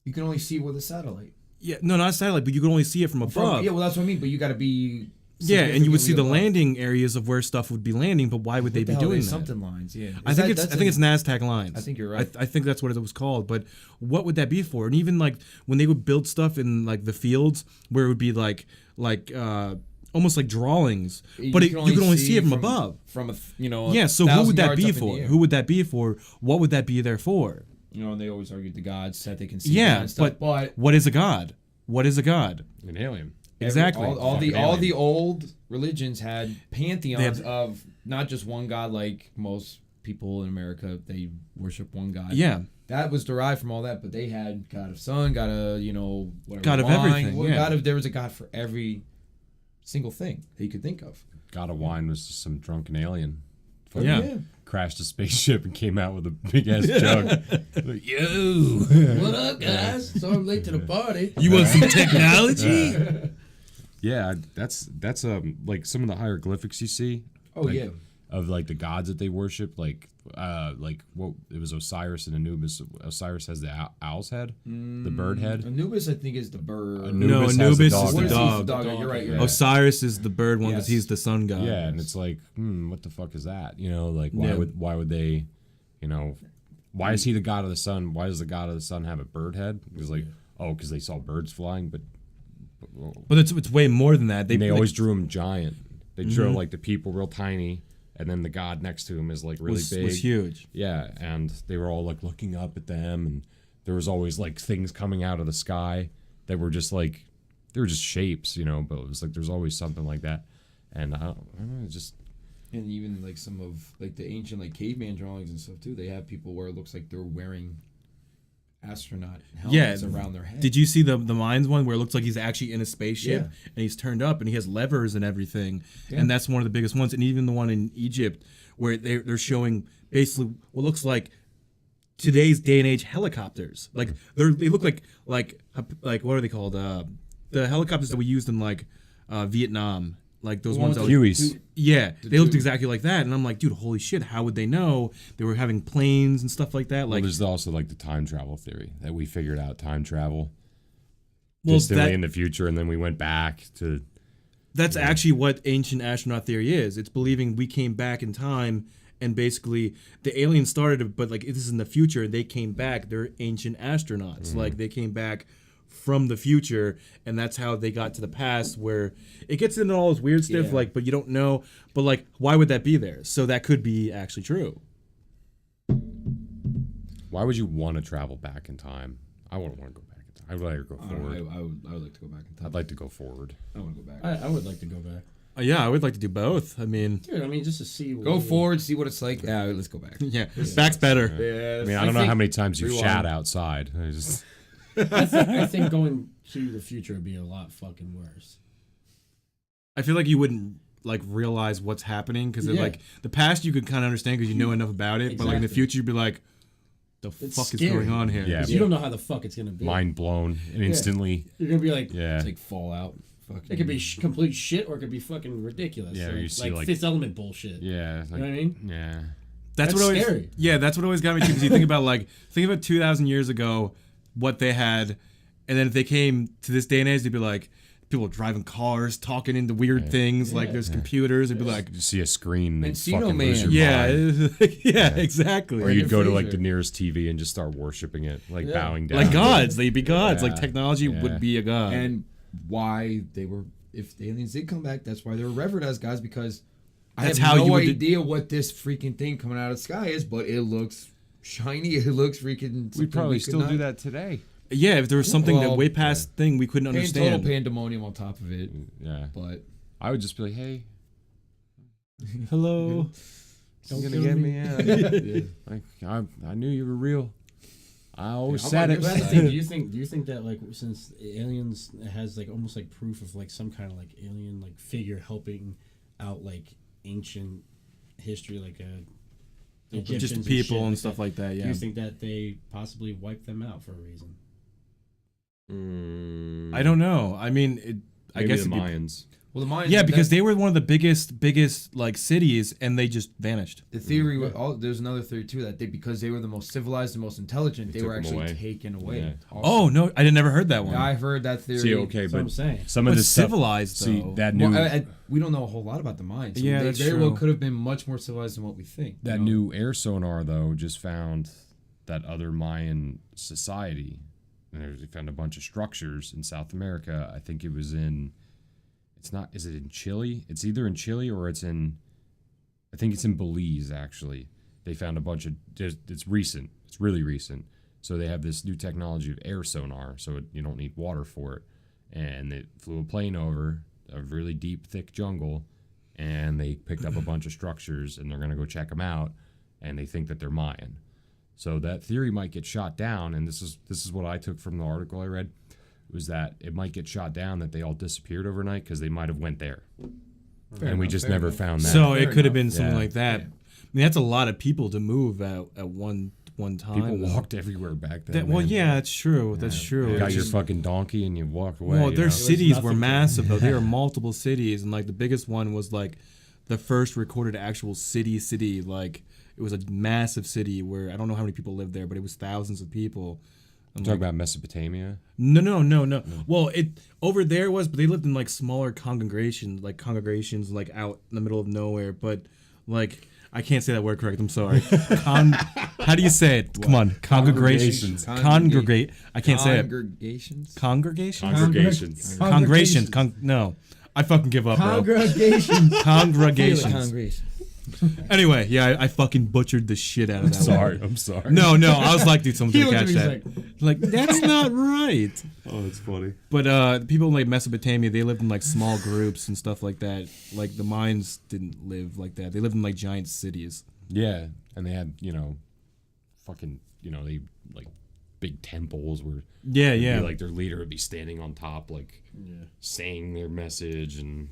You can only see with a satellite. Yeah, no, not satellite, but you can only see it from above. Yeah, well, that's what I mean. But you got to be. Yeah, and you would see the significantly above. landing areas of where stuff would be landing, but why would they What be the hell, doing there's that? something lines. Yeah. I think it's Naztec lines. I think you're right. I think that's what it was called. But what would that be for? And even like when they would build stuff in like the fields where it would be like almost like drawings, but you can only see it from above. From Yeah. So who 1,000 would that yards be up in the for? air. Who would that be for? What would that be there for? And they always argued the gods that they can see. Yeah, and stuff, but what is a god? What is a god? An alien. Exactly. All the old religions had pantheons They of not just one god like most people in America. They worship one god. Yeah. That was derived from all that, but they had god of sun, god of whatever. God of wine, everything, yeah. There was a god for every single thing that you could think of. God of wine was just some drunken alien. Yeah. Crashed a spaceship and came out with a big ass jug. Like, yo, What up, guys? So I'm late to the party. You want some technology? yeah, that's like some of the hieroglyphics you see. Oh like, yeah. of like the gods that they worship, like what it was Osiris and Anubis. Osiris has the owl's head, the bird head. Anubis, I think, is the bird. Anubis has is dog the head. dog. You're right. You're Yeah. right. Osiris is the bird one because Yes. he's the sun god. Yeah, and it's like, what the fuck is that? You know, like Yeah. why would they, you know, why is he the god of the sun? Why does the god of the sun have a bird head? Because like, because they saw birds flying, but it's way more than that. they like, always drew him giant. They drew like the people real tiny, and then the god next to him is like really big. was huge. Yeah, and they were all like looking up at them, and there was always like things coming out of the sky that were just like, they were just shapes, you know. But it was like there's always something like that, and I don't know, it just. And even like some of like the ancient like caveman drawings and stuff too, they have people where it looks like they're wearing astronaut helmets around their head. Did you see the Mayans one where it looks like he's actually in a spaceship Yeah. and he's turned up and he has levers and everything, Yeah. and that's one of the biggest ones. And even the one in Egypt where they're showing basically what looks like today's day and age helicopters. Like they look like what are they called? The helicopters that we used in like Vietnam. Like those ones that Hueys. yeah, they looked two. exactly like that, and I'm like, dude, holy shit! How would they know they were having planes and stuff like that? Well, Like, there's also like the time travel theory that we figured out time travel well, distantly in the future, and then we went back to. that's actually what ancient astronaut theory is. It's believing we came back in time, and basically the aliens started, but like this is in the future, and they came back. They're ancient astronauts. Like they came back from the future, and that's how they got to the past, where it gets into all this weird stuff, Yeah. like, but you don't know, but like, why would that be there? So that could be actually true. Why would you want to travel back in time? I wouldn't want to go back in time. I'd rather go I don't know, forward. I would like to go back in time. I'd like to go forward. I want to go back. I would like to go back. Yeah, I would like to do both. I mean, Dude, I mean, just to see. Go forward, see what it's like. Yeah, let's go back. yeah, back's better. Yeah, I mean, I don't know think- how many times you've Rewind. shat outside. I just, I think going to the future would be a lot fucking worse. I feel like you wouldn't like realize what's happening because Yeah. like the past you could kind of understand because you know enough about it, but like in the Exactly. future you'd be like, the It's fuck scary. is going on here? Yeah. 'Cause you don't know how the fuck it's gonna be. mind blown and instantly. You're gonna be like, Yeah. It's like Fallout. Fucking. it could be complete shit or it could be fucking ridiculous. Yeah, or you see, like- Fifth Element bullshit. Yeah. You know what I mean? Yeah. That's That's what always, scary. yeah, that's what always got me too. Because you think about 2,000 years ago, what they had, and then if they came to this day and age, they'd be like, people driving cars, talking into weird things. Like there's computers. They'd be like, You see a screen and Encino fucking Man. lose your yeah, mind. yeah, exactly. Or you'd go to like Fraser. the nearest TV and just start worshiping it, like Yeah. bowing down. Like gods, they'd be gods. Yeah. Like technology Yeah. would be a god. And why they were, if the aliens did come back, that's why they were revered as gods, because That's I how have you no would idea what this freaking thing coming out of the sky is, but it looks shiny. It looks freaking. We'd probably could still not- do that today. yeah, if there was something that Well, way past thing we couldn't And total understand. pandemonium on top of it, Yeah. but I would just be like, hey, Hello. you're Don't gonna kill get me. me out. yeah. Like I knew you were real. I always How said about it. this But that's the side? thing, do you think that like since aliens has like almost like proof of like some kind of like alien like figure helping out like ancient history like Egyptians Just people shit and like stuff that, like that. do Yeah. you think that they possibly wiped them out for a reason? I don't know. I mean, I Maybe guess the it'd be- Mayans. Well, the Mayans. yeah, because that- they were one of the biggest like cities, and they just vanished. the theory. There's another theory too that because they were the most civilized and most intelligent, they took were them actually away. taken away. Yeah. Also. Oh no, I never heard that one. Yeah, I've heard that theory. See, okay, That's what I'm but saying. some of But this stuff. civilized See though. that new Well, we don't know a whole lot about the Mayans. So Yeah, they that's very well true. could have been much more civilized than what we think. that you know? new air sonar though just found that other Mayan society. And they found a bunch of structures in South America. I think it was in. It's not. Is it in Chile? It's either in Chile or it's in. I think it's in Belize. Actually, they found a bunch of. It's recent. It's really recent. So they have this new technology of air sonar. So you don't need water for it. And they flew a plane over a really deep, thick jungle, and they picked up a bunch of structures, and they're gonna go check them out, and they think that they're Mayan. So that theory might get shot down, and this is what I took from the article I read, was that it might get shot down that they all disappeared overnight because they might have went there, and we just never found that. So Fair it could have enough. been something Yeah. like that. I mean, that's a lot of people to move at one time. People though. walked everywhere back then. That, well, man. yeah, that's true. That's true. You It's got your just- fucking donkey and you walked away. well, you their know? cities were nothing to- massive though. There were multiple cities, and like the biggest one was like the first recorded actual city. Like it was a massive city where I don't know how many people lived there, but it was thousands of people. I'm talking about Mesopotamia. No. Well, it over there was, but they lived in like smaller congregations, like out in the middle of nowhere. But like I can't say that word correct. I'm sorry. How do you say it? Come on, congregations. Congregate. I can't say it. Congregations. Congregations. No, I fucking give up, bro. Congregations. Anyway, yeah, I fucking butchered the shit out of that. I'm sorry. No, I was like, dude, someone's gonna catch that. Like, that's not right. Oh, it's funny. But people in like Mesopotamia, they lived in like small groups and stuff like that. Like the Mayans didn't live like that. They lived in like giant cities. Yeah, and they had fucking they like big temples where like their leader would be standing on top like saying their message, and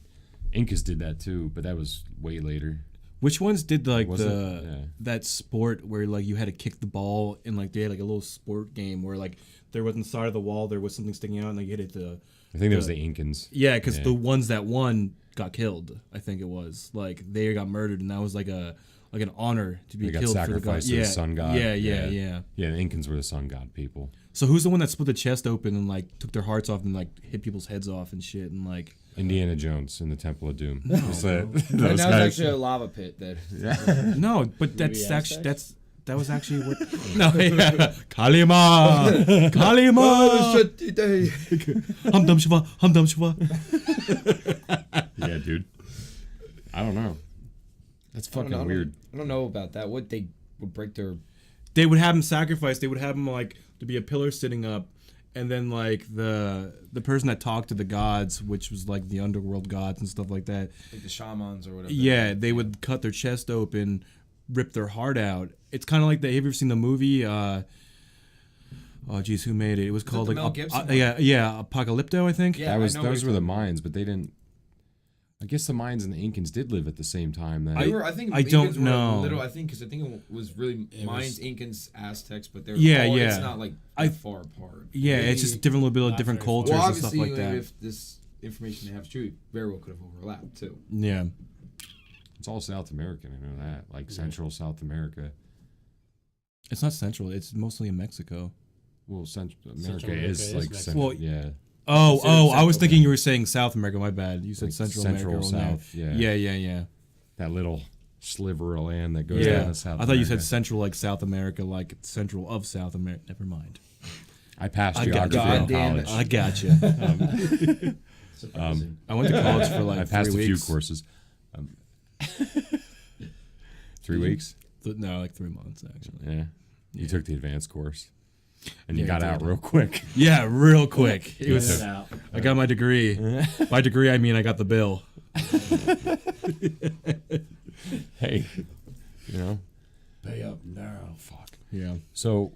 Incas did that too, but that was way later. Which ones did like that sport where like you had to kick the ball and like they had like a little sport game where like there was on the side of the wall there was something sticking out and like you hit it to. I think that was the Incans. Yeah, because the ones that won got killed. I think it was like they got murdered and that was like an honor to be killed for the god. To the sun god. Yeah. Yeah, the Incans were the sun god people. So who's the one that split the chest open and like took their hearts off and like hit people's heads off and shit and like. Indiana Jones in the Temple of Doom. No. Now it's actually a lava pit. No, but that was actually what. No, yeah. Kalima. Hamdam Shiva. Yeah, dude. I don't know. That's fucking weird. I don't know about that. What they would break their. They would have him sacrificed. They would have him like to be a pillar sitting up. And then like the person that talked to the gods, which was like the underworld gods and stuff like that, like the shamans or whatever. Yeah, they would cut their chest open, rip their heart out. It's kind of like have you ever seen the movie? Oh geez, who made it? It was called like Apocalypto, I think. Yeah, those were the Mayans, but they didn't. I guess the Mayans and the Incans did live at the same time. Then I don't know. I think it was really Mayans, Incans, Aztecs, but they're it's not like far apart. Yeah, it's just a little bit of different cultures and stuff like that. If this information they have is true, very well could have overlapped too. Yeah, it's all South American. I know that, like Central South America. It's not Central. It's mostly in Mexico. Well, Central America is like Central. Well, yeah. Oh! I was thinking you were saying South America. My bad. You said like Central America. South. Yeah. That little sliver of land that goes down to South America. I thought you said Central, like South America, like Central of South America. Never mind. I passed geography in college. I got you. I went to college for like 3 weeks. I passed a few courses. 3 weeks? No, like 3 months actually. Yeah. You took the advanced course. And you got out real quick. Yeah, real quick. I got my degree. By degree, I mean I got the bill. Hey, pay up now. Fuck. Yeah. So,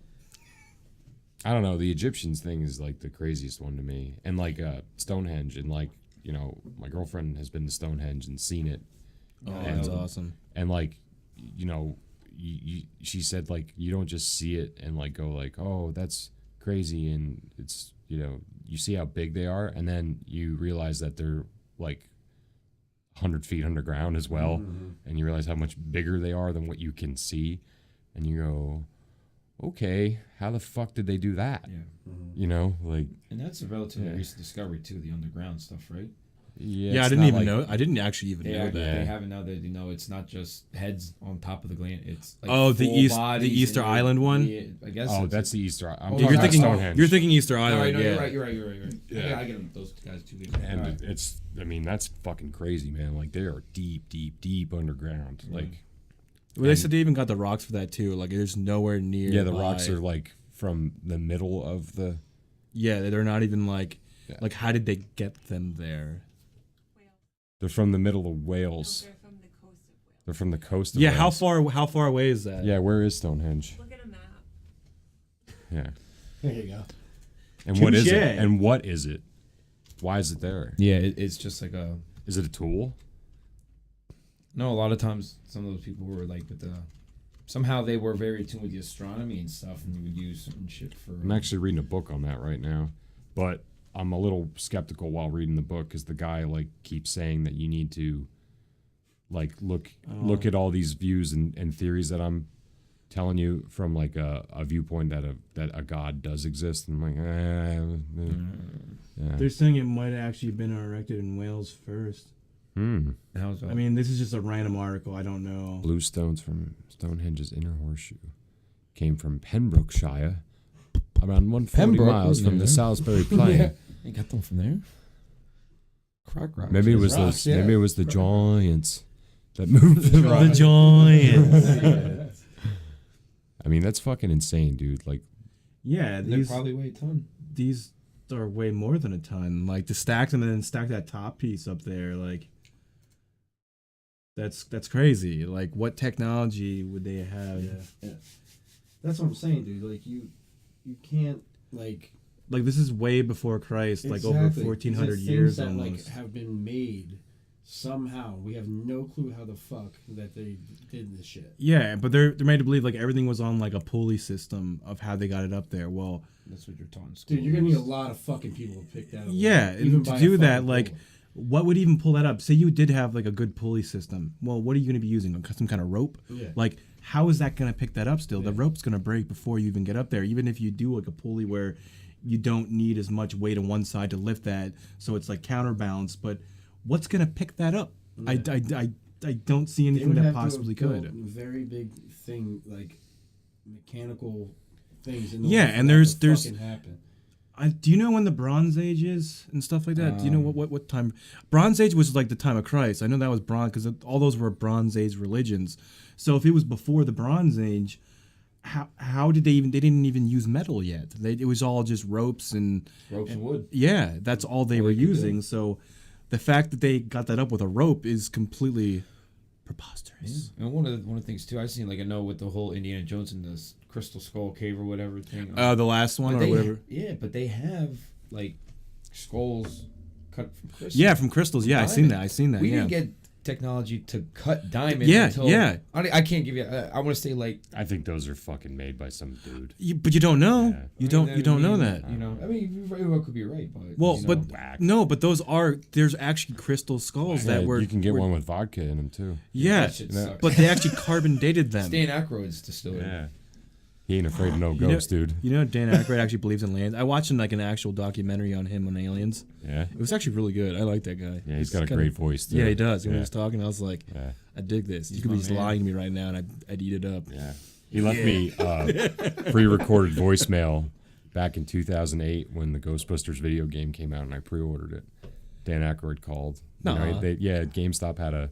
I don't know. The Egyptians thing is like the craziest one to me, and like Stonehenge, and like my girlfriend has been to Stonehenge and seen it. Oh, that's awesome. And like, she said like you don't just see it and like go like, oh, that's crazy, and it's you see how big they are, and then you realize that they're like 100 feet underground as well, and you realize how much bigger they are than what you can see, and you go, okay, how the fuck did they do that? Like, and that's a relatively recent discovery too, the underground stuff, right? Yeah, I didn't even know. I didn't actually even know that. They have it now that it's not just heads on top of the gland. It's like the Easter Island one. I guess. Oh, that's the Easter. You're thinking Easter Island. No, you're right. Yeah, I get those guys too. And it's, that's fucking crazy, man. Like they are deep underground. Like, well, they said they even got the rocks for that too. Like, there's nowhere near. Yeah, the rocks are like from the middle of the. Yeah, they're not even like. Yeah. Like, how did they get them there? They're from the middle of Wales. No, they're from the coast of Wales. They're from the coast of Wales. Yeah, how far away is that? Yeah, where is Stonehenge? Look at a map. Yeah. There you go. And what is it? And what is it? Why is it there? Yeah, it's just like a... Is it a tool? No, a lot of times some of those people were like with the... Somehow they were very attuned with the astronomy and stuff, and they would use certain shit for... I'm actually reading a book on that right now, but... I'm a little skeptical while reading the book because the guy like keeps saying that you need to like look at all these views and theories that I'm telling you from like a viewpoint that a god does exist, and I'm like, yeah. They're saying it might have actually been erected in Wales first. How's that? I mean, this is just a random article. I don't know. Blue stones from Stonehenge's inner horseshoe came from Pembrokeshire, around 140 miles from the Salisbury Plain. You got them from there? Croc rocks. Maybe it was rocks, maybe it was the giants that moved the The giants. I mean, that's fucking insane, dude. Like, Yeah, They these probably weigh a ton. these are way more than a ton. Like to stack them and then stack that top piece up there, like that's crazy. Like, what technology would they have? Yeah. That's what I'm saying, dude. Like you can't like Like, this is way before Christ, like over exactly. 1,400 These are years things that almost. like have been made somehow. We have no clue how the fuck that they did this shit. Yeah, but they're made to believe like everything was on like a pulley system of how they got it up there. Well, That's what you're taught in school. Dude, you're gonna need a lot of fucking people to pick that up. yeah, Even and by to a do that, fucking like, bullet. what would even pull that up? Say you did have like a good pulley system. Well, what are you going to be using? Some kind of rope? Yeah. Like, how is that going to pick that up still? The Yeah. rope's going to break before you even get up there. Even if you do like a pulley where you don't need as much weight on one side to lift that, so it's like counterbalance. But what's going to pick that up? Yeah. I don't see They anything would that have to possibly have built could. Very big thing like mechanical things. In Yeah, order for and that there's- to there's- fucking happen. Do you know when the Bronze Age is and stuff like that? Do you know what time? Bronze Age was like the time of Christ. I know that was bronze because all those were Bronze Age religions. So if it was before the Bronze Age, how did they even? They didn't even use metal yet. It was all just ropes and Ropes and wood. yeah, that's all they All were they could do. using. So the fact that they got that up with a rope is completely preposterous. And one of the things too, I've seen like I know with the whole Indiana Jones and this Crystal Skull Cave or whatever thing. The last one But or they- whatever. Yeah, but they have like skulls cut from crystals. Yeah, from crystals. Yeah, I seen that. We yeah. didn't get technology to cut diamond. Yeah, until, yeah. I can't give you. I want to say like. I think those are fucking made by some dude. But you don't know. Yeah. You don't know that. You know, I mean, you very well could be right, but Well, you know, but whack. no, but there's actually crystal skulls that Yeah, were you can get were- one with vodka in them too. Yeah, that shit sucks. but they actually carbon dated them. Stan Aykroyd's distillery. Yeah, he ain't afraid of no You know- ghosts, dude. You know, Dan Aykroyd actually believes in aliens. I watched like an actual documentary on him on aliens. Yeah, It was actually really good. I like that guy. yeah, he's got a kinda- great voice. Too. Yeah, he does. When Yeah. he was talking, I was like, Yeah. I dig this. You He's could be my just man. lying to me right now, and I'd eat it up. Yeah. He left me pre-recorded voicemail back in 2008 when the Ghostbusters video game came out, and I pre-ordered it. Dan Aykroyd called. You know, Nuh-uh. GameStop had a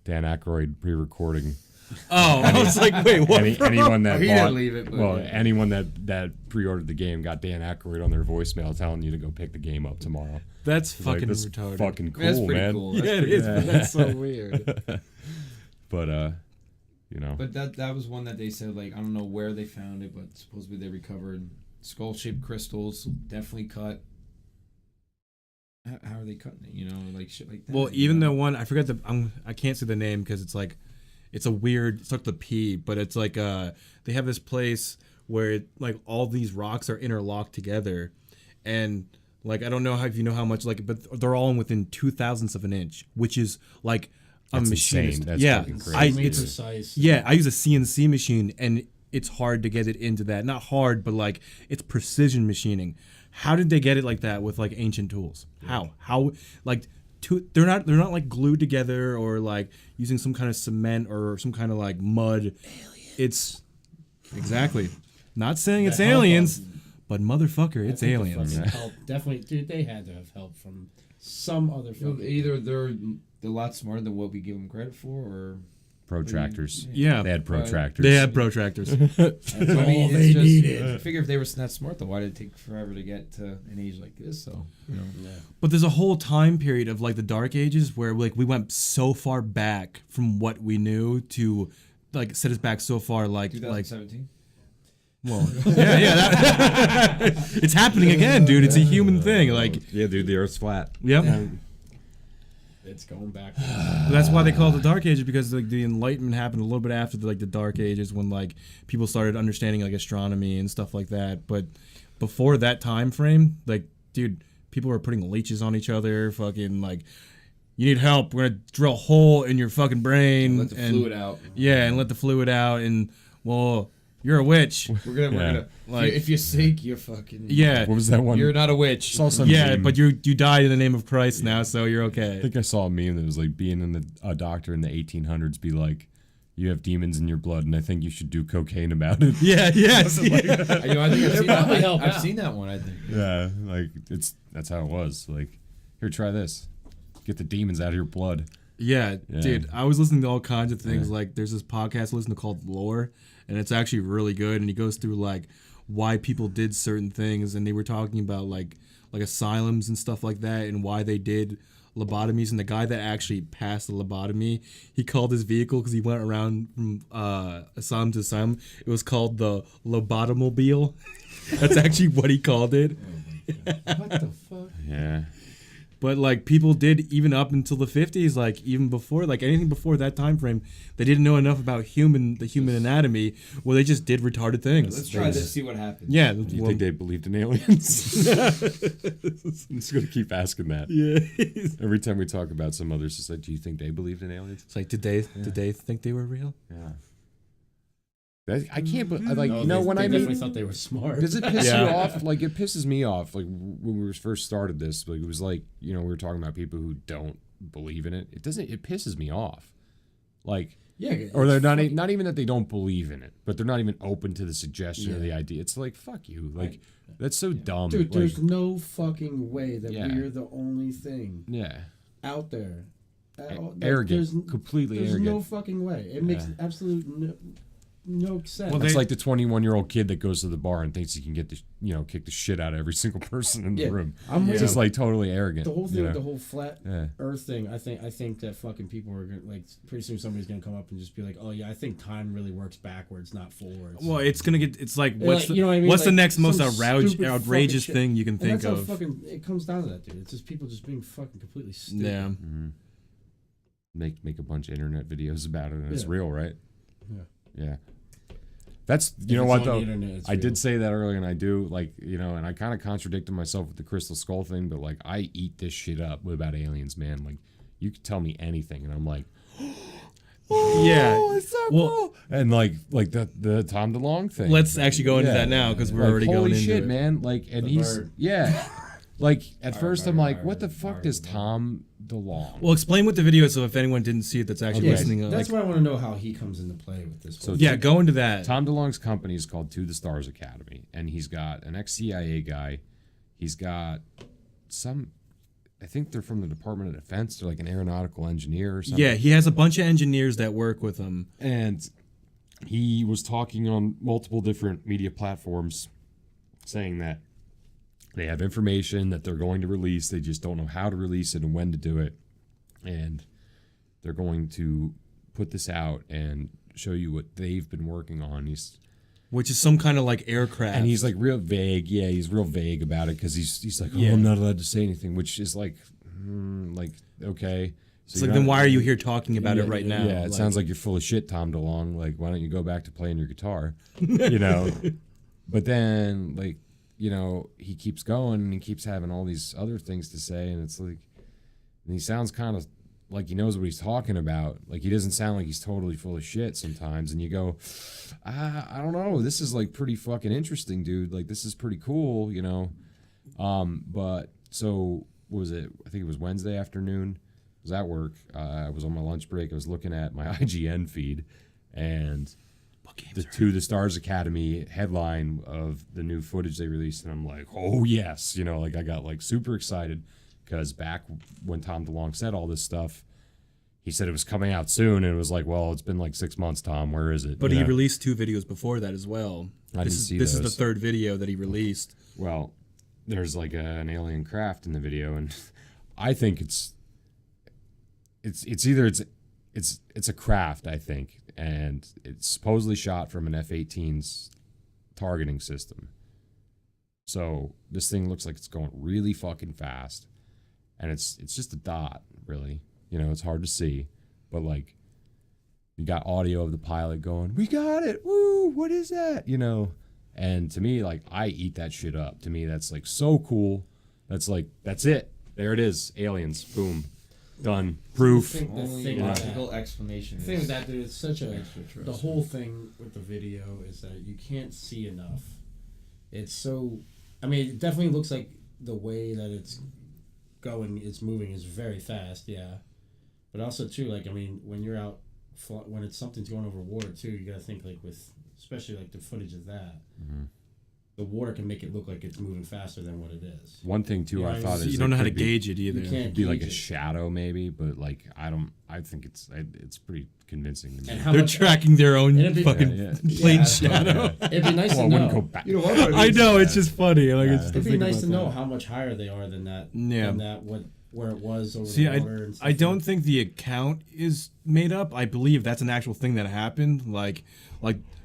Dan Aykroyd pre-recording. Oh, I was like, wait, what? Anyone that He bought, didn't leave it, but well, yeah. anyone that pre-ordered the game got Dan Aykroyd on their voicemail telling you to go pick the game up tomorrow. That's It's like, fucking that's retarded. fucking cool, That's pretty man. cool. Yeah, That's it pretty is, cool. but that's so weird. But you know, But that was one that they said like I don't know where they found it, but supposedly they recovered skull-shaped crystals, definitely cut. How are they cutting it? You know, like shit like that. Well, you even know? the one I forgot I can't say the name because it's like it's a weird. It's like the P, but it's like they have this place where like all these rocks are interlocked together, and like I don't know if you know how much like, but they're all within 2,000ths of an inch, which is like a That's machinist. insane. That's yeah, fucking crazy. I Made it's precise. yeah I use a CNC machine and it's hard to get it into that. Not hard, but like it's precision machining. How did they get it like that with like ancient tools? How like they're not like glued together or like using some kind of cement or some kind of like mud. It's exactly not saying it's The help aliens, of- but motherfucker, I it's think the aliens. fucking help, definitely, dude. They had to have help from some other. You know, Fucking, either they're a lot smarter than what we give them credit for, or protractors. Yeah, They had protractors. they had protractors. that's all they needed. I figure if they were that smart, then why did it take forever to get to an age like this? So you know, yeah. But there's a whole time period of like the Dark Ages where like we went so far back from what we knew to like set us back so far like 2017. well it's happening again, dude. It's a human thing. Like Yeah, dude, the Earth's flat. yep. It's going back. That's why they call it the Dark Ages because like the Enlightenment happened a little bit after the Dark Ages when like people started understanding like astronomy and stuff like that. But before that time frame, like dude, people were putting leeches on each other, fucking like you need help. We're gonna drill a hole in your fucking brain Let the fluid out. Yeah, and let the fluid out. And well, you're a witch. We're gonna like if you're sick, you're fucking. Yeah. What was that one? You're not a witch. Saw some Yeah, meme. but you died in the name of Christ now, so you're I okay. think I saw a meme that was like being a doctor in the 1800s be like, you have demons in your blood, and I think you should do cocaine about it. Yeah, yes. I think I've seen probably that. help I've out. seen that one. I think. Yeah, like that's how it was. Like, here, try this. Get the demons out of your blood. Yeah, Yeah. dude, I was listening to all kinds of things. Yeah. Like, there's this podcast I listen to called Lore, and it's actually really good. And he goes through like why people did certain things, and they were talking about like asylums and stuff like that, and why they did lobotomies. And the guy that actually passed the lobotomy, he called his vehicle because he went around from asylum to asylum. It was called the lobotomobile. That's actually what he called it. What the fuck? Yeah. But like people did even up until the 50s, like even before, like anything before that time frame, they didn't know enough about the human anatomy. Well, they just did retarded things. Let's try this. See what happens. Yeah. Do you think they believed in aliens? I'm just gonna keep asking that. Yeah. Every time we talk about some other society, do you think they believed in aliens? It's like, did they think they were real? Yeah. I can't, but like, No, you know, they, when they I definitely mean, thought they were smart. does it piss Yeah. you off? Like, it pisses me off. Like when we first started this, like it was like, you know, we were talking about people who don't believe in it. It doesn't. It pisses me off. Like, Yeah, or they're not fucking- not even that they don't believe in it, but they're not even open to the suggestion or the idea. It's like, fuck you. Like, that's so dumb. Dude, Like, there's no fucking way that Yeah. we're the only thing yeah, out there. arrogant, completely There's arrogant. no fucking way. It makes absolute no sense. Well, It's they- like the 21-year-old kid that goes to the bar and thinks he can get the, kick the shit out of every single person in the Yeah. room. I'm with Just you. like totally arrogant. The whole thing you with know? the whole flat Yeah. Earth thing, I think that fucking people are gonna, like, pretty soon somebody's gonna come up and just be like, oh yeah, I think time really works backwards, not forwards. Well, it's gonna get. It's like Yeah, what's like, the, you know what I mean? what's the Like, next most some stupid outrageous fucking thing you can and think that's how of? fucking it comes down to that, dude. It's just people just being fucking completely stupid. Yeah. Make a bunch of internet videos about it, and it's Yeah. real, right? Yeah. Yeah. That's If know it's what on though. the internet, it's I did real. say that earlier, and I do like and I kind of contradicted myself with the crystal skull thing, but like I eat this shit up about aliens, man. Like you could tell me anything, and I'm like, Yeah. it's so Well- cool. And like the Tom DeLonge thing. Let's actually go into Yeah. that now because we're Like, already holy going into shit, it. man! Like, and The he's bird. like at first I'm like, bird, what the bird, fuck bird, does bird. Tom DeLonge? Well, explain what the video is so if anyone didn't see it that's actually Okay. listening. That's Like, why I want to know how he comes into play with this. So whole yeah, go into that. Tom DeLonge's company is called To the Stars Academy, and he's got an ex-CIA guy. He's got some, I think they're from the Department of Defense. They're like an aeronautical engineer or something. Yeah, he has a bunch of engineers that work with him. And he was talking on multiple different media platforms saying that they have information that they're going to release. They just don't know how to release it and when to do it. And they're going to put this out and show you what they've been working on. Which is some kind of like aircraft. And he's like real vague. Yeah, he's real vague about it because he's like, oh, Yeah. I'm not allowed to say anything, which is like okay. So it's you're like, then not- why are you here talking about it right now? Yeah, it sounds like you're full of shit, Tom DeLonge. Like, why don't you go back to playing your guitar? You know? But then, like, he keeps going and he keeps having all these other things to say, and it's like, and he sounds kind of like he knows what he's talking about. Like, he doesn't sound like he's totally full of shit sometimes, and you go, I don't know, this is like pretty fucking interesting, dude. Like, this is pretty cool, But so what was it? I think it was Wednesday afternoon. I was at work. I was on my lunch break. I was looking at my IGN feed, and the Stars Academy headline of the new footage they released, and I'm like, oh yes, like I got like super excited because back when Tom DeLonge said all this stuff, he said it was coming out soon, and it was like, well, it's been like 6 months, Tom. Where is it? But he released 2 videos before that as well. I didn't see This is those. the 3rd video that he released. Well, there's like an alien craft in the video, and I think it's a craft, I think, and it's supposedly shot from an F-18's targeting system. So this thing looks like it's going really fucking fast, and it's just a dot, really. It's hard to see, but like you got audio of the pilot going, "We got it! Woo! What is that?" And to me, like, I eat that shit up. To me, that's like so cool. That's it. There it is. Aliens. Boom. Done. Proof. The Only thing with that- logical explanation. The thing with that, dude, it's such a. extraterrestrial. The whole thing with the video is that you can't see enough. It's so. I mean, it definitely looks like the way that it's moving is very fast, yeah. But also, too, like, I mean, when you're out, when it's something's going over water, too, you gotta think, like, with, especially, like, the footage of that, the water can make it look like it's moving faster than what it is. One thing too, I thought is you don't know how to could be- gauge it either. You can't It'd be like a gauge it. shadow maybe, but like I think it's pretty convincing to me. And how They're much, tracking their own It'd be- fucking Yeah, plane Yeah. shadow. it'd be nice Well, I to wouldn't know. go back. You know what? I know, it's just funny. Like, it's It'd be think nice to about know that. how much higher they are than that. Yeah. Than that, where it was over See, the water and stuff. I don't think the account is made up. I believe that's an actual thing that happened. Like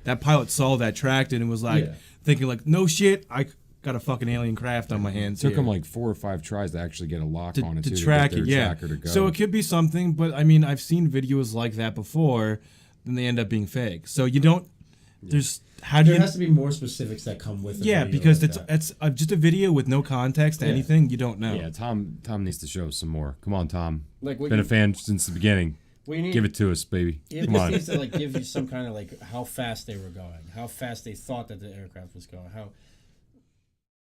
that pilot saw that tracked it and was like Yeah. thinking like, no shit, I got a fucking alien craft on my hands. It took here. them like 4 or 5 tries to actually get a lock on it to too, track to get it, their yeah. tracker to go. So it could be something, but I mean, I've seen videos like that before, then they end up being fake. So you don't. There's how do There you? has to be more specifics that come with it. Yeah, because it's just a video with no context to anything. You don't know. Yeah, Tom needs to show us some more. Come on, Tom. like what Been you, a fan since the beginning. what you need. Give it to us, baby. It Come on. needs to like give you some kind of like how fast they were going, how fast they thought that the aircraft was going, how,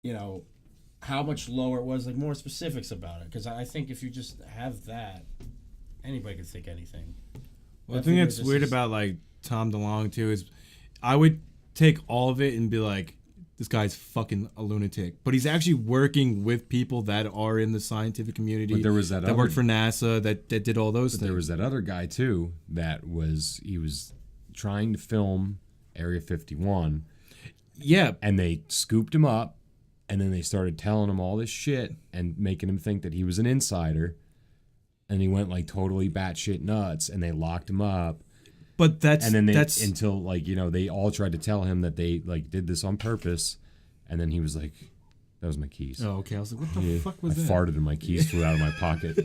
you know, how much lower it was, like more specifics about it. Because I think if you just have that, anybody could think anything. Well, the thing that's weird about like Tom DeLonge too is, I would take all of it and be like, this guy's fucking a lunatic. But he's actually working with people that are in the scientific community. But there was that worked for NASA that did all those things. There was that other guy too that was trying to film Area 51. Yeah, And they scooped him up, and then they started telling him all this shit and making him think that he was an insider. And he went like totally batshit nuts, and they locked him up. but that's And then that's until like, you know, they all tried to tell him that they like did this on purpose. And then he was like, that was my keys. oh, okay. I was like, what the Yeah, fuck was I that? farted and my keys flew out of my pocket.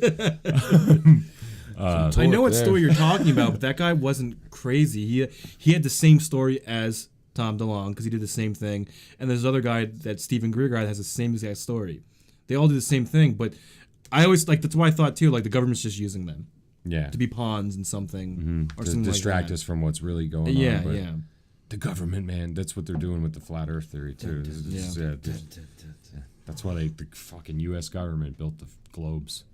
I know what story you're talking about, but that guy wasn't crazy. He had the same story as Tom DeLonge because he did the same thing. And there's another guy that Stephen Greer guy that has the same exact story. They all do the same thing, but I always like that's why I thought too like the government's just using them Yeah. to be pawns in something or To something distract like that. us from what's really going Yeah, on. But yeah. the government, man, that's what they're doing with the flat Earth theory too. That's why the fucking U.S. government built the globes.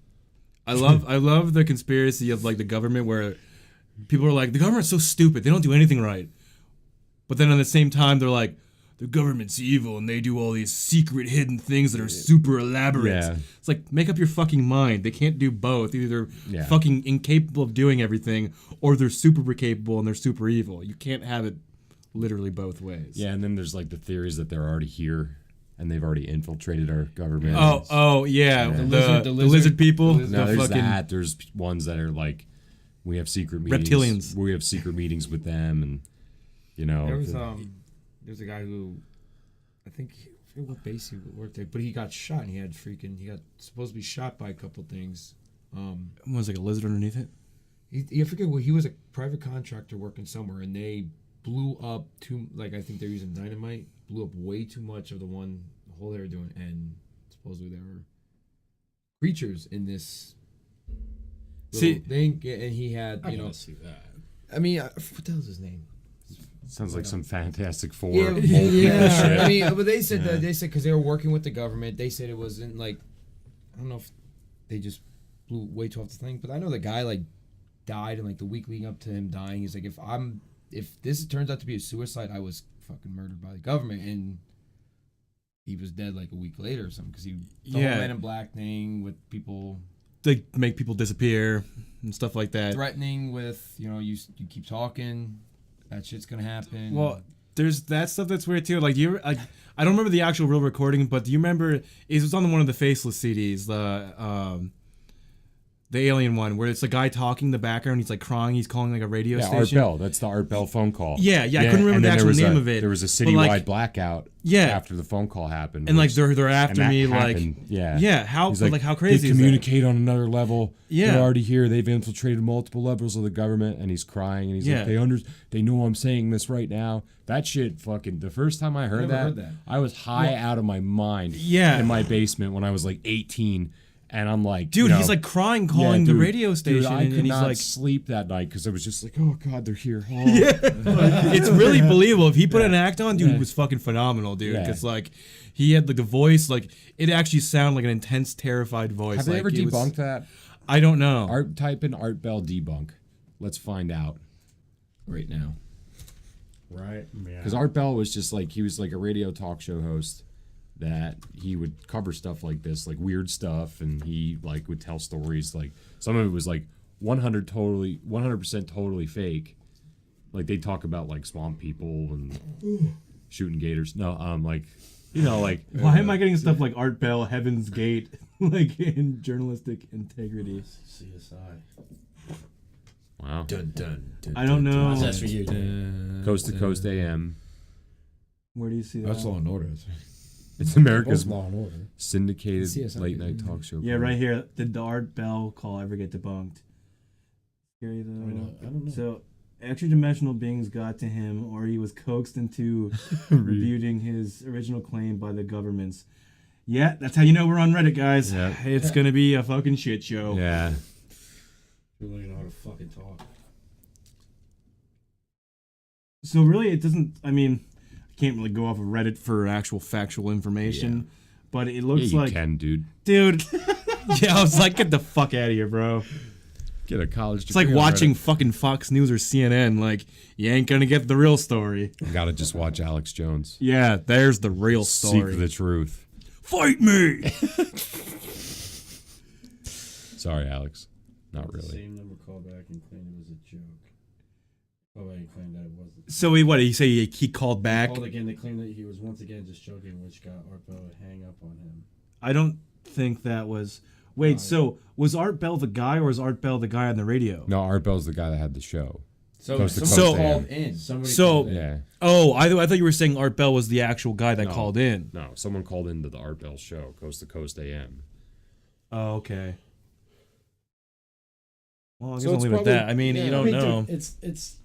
I love the conspiracy of like the government where people are like the government's so stupid they don't do anything right, but then at the same time they're like the government's evil and they do all these secret hidden things that are super elaborate. Yeah. It's like make up your fucking mind. They can't do both. Either they're Yeah. fucking incapable of doing everything or they're super capable and they're super evil. You can't have it literally both ways. Yeah, and then there's like the theories that they're already here and they've already infiltrated our government. Oh yeah. The lizard people. No, the there's fucking that. There's ones that are like, we have secret meetings. Reptilians. We have secret meetings with them, and you know. There's a guy who, I think, I forget what base he worked at, but he got shot and he got supposed to be shot by a couple things. was like a lizard underneath it. I forget what he was a private contractor working somewhere and they blew up I think they're using dynamite, blew up way too much of the hole they were doing, and supposedly there were creatures in this See- thing, and he had, I you know, want to see that. I mean, what the hell's his name? Sounds like some Fantastic Four. Yeah, mole people shit. I mean, but they said that because they were working with the government, they said it wasn't like, I don't know if they just blew way too off the thing, but I know the guy like died, and like the week leading up to him dying, he's like, if this turns out to be a suicide, I was fucking murdered by the government, and he was dead like a week later or something because the whole Men in Black thing with people They make people disappear and stuff like that. threatening with, you know, you keep talking, that shit's gonna happen. Well, there's that stuff that's weird too. Like I don't remember the actual real recording, but do you remember? It was on one of the Faceless CDs, the alien one, where it's a guy talking in the background. He's like crying. He's calling like a radio Yeah, Art station. Bell. That's the Art Bell phone call. Yeah. I couldn't remember and the then actual there was name of it. There was a but, citywide like, blackout. Yeah. After the phone call happened, and like which- they're and after that me. happened, Like yeah. How He's like how crazy they is that? communicate on another level. Yeah. They're already here. They've infiltrated multiple levels of the government, and he's crying, and he's Yeah. like, they know I'm saying this right now. That shit, fucking. The first time I heard never heard that. I was high out of my mind. Yeah. In my basement when I was like 18, And I'm like, dude, you know, he's like crying, calling the radio station, Dude, I could and he's not like, sleep that night because I was just like, oh god, they're here. Oh. it's really believable. If he put an act on, dude, it was fucking phenomenal, dude. Yeah. Because like he had like the voice, like it actually sounded like an intense, terrified voice. Have they like, ever it was- debunked that? I don't know. Type in Art Bell debunk. Let's find out. right now. Right. Yeah. Because Art Bell was just like, he was like a radio talk show host that he would cover stuff like this, like weird stuff, and he like would tell stories. Like some of it was like 100% totally fake. Like they talk about like swamp people and shooting gators. No, like, you know, like Why am I getting stuff like Art Bell, Heaven's Gate, like in journalistic integrity? CSI. wow, Dun, dun, dun, I don't know. That's for you. Coast to Coast AM. Where do you see that? That's Law and Order. It's America's Law and Order. syndicated CSI. late night talk show. Yeah, right here. Did the Art Bell call ever get debunked? Scary though. I don't know. So, extra-dimensional beings got to him, or he was coaxed into refuting his original claim by the governments. Yeah, that's how you know we're on Reddit, guys. Yeah. It's gonna be a fucking shit show. Yeah. People don't know how to fucking talk. So really, it doesn't. I mean, I can't really go off of Reddit for actual factual information, but it looks you like, can, dude. dude. Yeah, I was like, get the fuck out of here, bro. Get a college It's like degree on watching Reddit. fucking Fox News or CNN. Like, you ain't gonna get the real story. You gotta just watch Alex Jones. Yeah, there's the real story. Seek the truth. Fight me! Sorry, Alex. Not really. Same number called back and claimed it was a joke. Called back and claimed that it wasn't. So he say he called back? Called again. They claimed that he was once again just joking, which got Art Bell to hang up on him. I don't think that was. Wait, so was Art Bell the guy, or was Art Bell the guy on the radio? No, Art Bell's the guy that had the show. So Coast to someone Coast called AM. in. Somebody So- called in. Yeah. Oh, I thought you were saying Art Bell was the actual guy that No. called in. No, someone called into the Art Bell show, Coast to Coast AM. Oh, okay. Well, I guess So I'll it's leave it at probably- that. I mean, yeah, you I don't Dude, know. it's.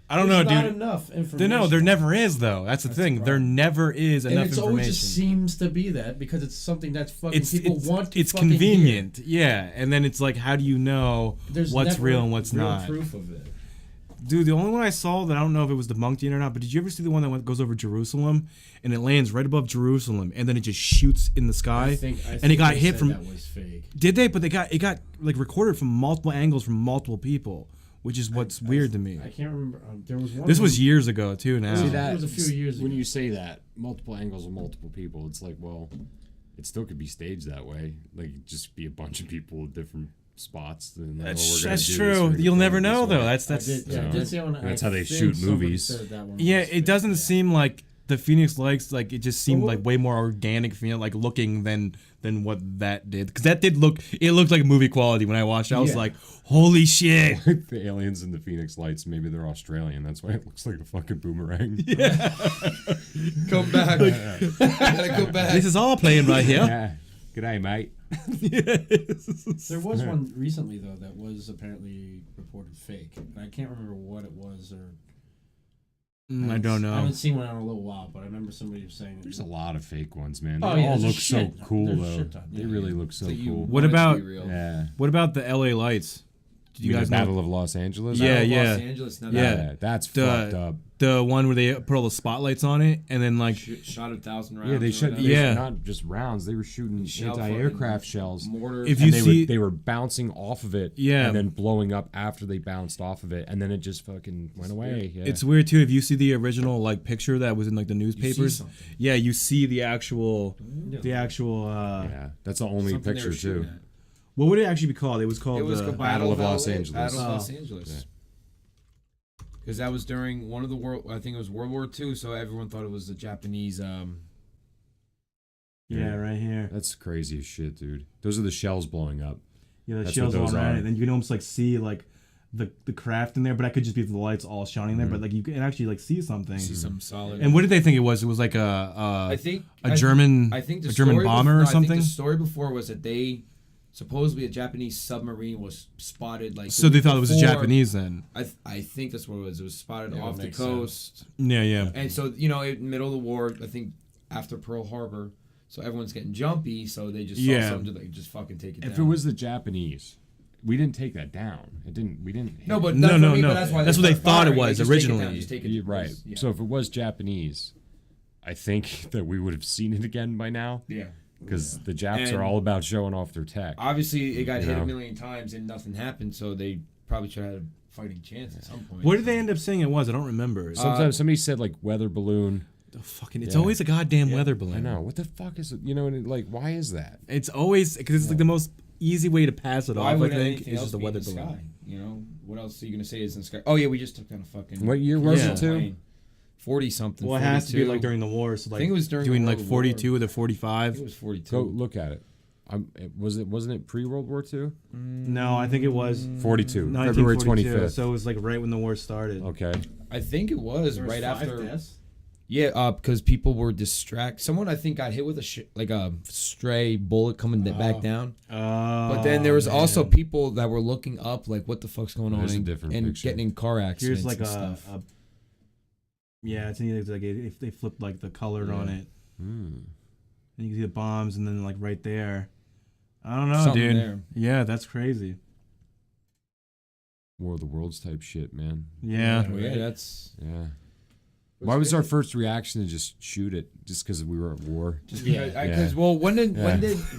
I don't know, There's not dude. enough information. No, there never is though. That's the That's thing. the There problem. never is And enough it's information. always just seems to be that because it's something that's fucking people want to it's fucking convenient, hear. yeah. And then it's like, how do you know There's what's never real and what's real not? proof of it. Dude, the only one I saw that I don't know if it was debunked yet or not, but did you ever see the one that goes over Jerusalem and it lands right above Jerusalem and then it just shoots in the sky? I think and it got they hit said from. that was fake. Did they? But it got like recorded from multiple angles from multiple people, which is what's weird to me. I can't remember. There was one. This was years ago too. Now. See that? It was a few years When ago. you say that, multiple angles of multiple people, it's like, well, it still could be staged that way. Like, just be a bunch of people at different spots. And, we're That's gonna do this, true. we're gonna You'll film never it know this though. way. That's I did, yeah, I So, did see one. that's I how they think shoot somebody movies. said that one Yeah, was it fake. doesn't Yeah. seem like the Phoenix Lights. Like it just seemed Well, like way more organic, like looking than what that did. Because that did look. It looked like movie quality when I watched it. I was Yeah. like, holy shit. The aliens in the Phoenix Lights, maybe they're Australian. That's why it looks like a fucking boomerang. Come back. Gotta go back. This is all playing right here. Yeah. G'day, mate. There was one recently though that was apparently reported fake. And I can't remember what it was or. I don't I know. haven't seen one in a little while, but I remember somebody saying it. There's a lot of fake ones, man. They Oh, yeah, all there's a look so shit. cool, There's a though. shit ton. They Yeah, really yeah. look so So you cool. want What it to be about- real. Yeah. What about the LA Lights? Did you You guys the know Battle of Los Angeles? Yeah, Battle of yeah. Los Angeles. Now Yeah. that That's The- fucked up. the one where they put all the spotlights on it and then like shot 1,000 rounds. Yeah, they or shot. whatever. Yeah. Not just rounds. They were shooting Shell anti-aircraft fucking shells. Mortars. If And you they see- they were bouncing off of it, Yeah. and then blowing up after they bounced off of it, and then it just fucking went away. Yeah. it's weird too. If you see the original like picture that was in like the newspapers, something. yeah, you see the actual yeah, that's the only something they picture were shooting too. at. What would it actually be called? It was called It was the the Battle of Los LA, Angeles. Battle of Oh. Los Angeles. Because that was during one of the world. I think it was World War II. So everyone thought it was the Japanese. yeah, right here. That's crazy as shit, dude. Those are the shells blowing up. Yeah, the That's shells what all those around are. it. Then you can almost like see like the craft in there, but that could just be the lights all shining there. But like you can actually like see something. See some solid. And what did they think it was? It was like I think a German I think the a German story bomber or I think something. the story before was that they supposedly a Japanese submarine was spotted like. So they thought it was a before- Japanese then. I think that's what it was. It was spotted Yeah, off that the makes coast, Yeah, yeah. and so in the middle of the war, I think after Pearl Harbor, So everyone's getting jumpy, so they just saw something to just fucking take it down. If it was the Japanese, we didn't take that down. We didn't. Hit no, but it. no. That's why what they start thought it firing. was Just take it down, originally. just take it You're right. Yeah. So if it was Japanese, I think that we would have seen it again by now. Yeah. Because the Japs And are all about showing off their tech. Obviously, it got hit know? a million times and nothing happened, so they probably should have had a fighting chance at some point. What did they end up saying it was? I don't remember. Sometimes somebody said like weather balloon. It's always a goddamn weather balloon. I know. What the fuck is it? You know, and like, why is that? It's always because it's like the most easy way to pass it Why off. I would think anything is else just the be in weather the balloon. sky? You know, what else are you gonna say is in the sky? Oh yeah, we just took down a fucking. What year was Yeah. it too? 40 something. Well, it has to be 42. like during the war. So like, I think it was during doing the like World 42 to I 45. think it was 42. Go look at it. Wasn't it pre World War II? No, I think it was 42, February 1942. 25th. So it was like right when the war started. Okay. I think it was There was right 5 after. deaths? Yeah, because people were distracted. Someone I think got hit with a stray bullet coming back down. But then there was also people that were looking up, like what the fuck's going on, There's a and, different and picture. getting in car accidents. Here's like and stuff. yeah, it's either like if they flipped like the color on it, Hmm. and you can see the bombs, and then like right there. I don't know, Something dude. there. Yeah, that's crazy. War of the Worlds type shit, man. Yeah. Oh, yeah, that's Yeah. Why was our first reaction to just shoot it? Just because we were at war? just Yeah. because. Well, when did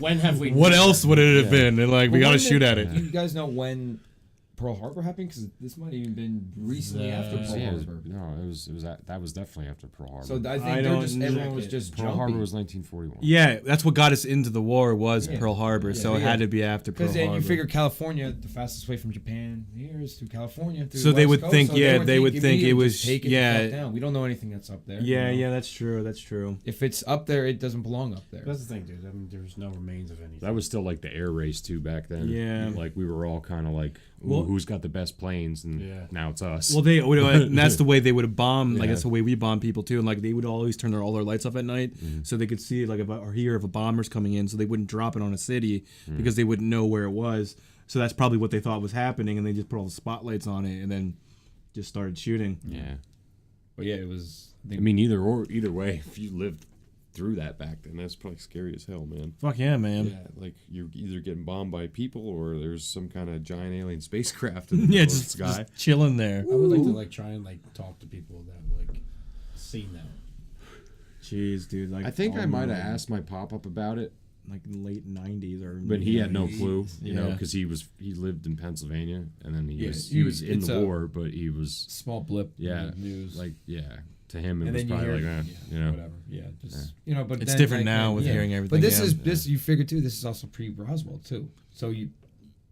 When have we? What else would it have Yeah. been? And like we well, got to when shoot did- at it. You guys know when Pearl Harbor happened? Because this might have even been recently after Pearl Yeah, Harbor. that was definitely after Pearl Harbor. So I think I they're don't just know. everyone was just Pearl jumpy. Harbor was 1941. Yeah, that's what got us into the war was Yeah. Pearl Harbor. So it Yeah. had to be after Pearl Because Harbor. then you figure California, the fastest way from Japan here is through California. Through So the they West would Coast. think- So yeah, they would think it immediately was- just take it the yeah. fuck down. We don't know anything that's up there. yeah, you know? yeah, that's true. That's true. If it's up there, it doesn't belong up there. That's the thing, dude. I mean, there's no remains of anything. That was still like the air race too back then. Yeah. Like we were all kind of like, ooh, Well- who's got the best planes? And Yeah. now it's us. Well, and that's the way they would have bombed. Like Yeah. that's the way we bomb people too. And like they would always turn all their lights off at night, so they could see like or hear if a bomber's coming in, so they wouldn't drop it on a city because they wouldn't know where it was. So that's probably what they thought was happening, and they just put all the spotlights on it, and then just started shooting. yeah. But yeah, it was. I mean, either way, if you lived through that back then, that's probably scary as hell, man. Fuck yeah, man. Yeah, like you're either getting bombed by people or there's some kind of giant alien spacecraft in the Yeah, middle of just, the sky. just chilling there. I would like to like try and like talk to people that like seen that. Jeez, dude. Like I think I all might have the- asked my pop up about it, like in the late '90s or. but he had no 90s. clue, you know, Yeah. because he lived in Pennsylvania and then he Yeah, was in it's the a war, but he was small blip. yeah, in the news. like yeah, to him it and was then you probably hear, like you know, whatever. Yeah, just you know. But It's then, different like, now with yeah. hearing everything. But this yeah. is this you figure too. This is also pre Roswell too. So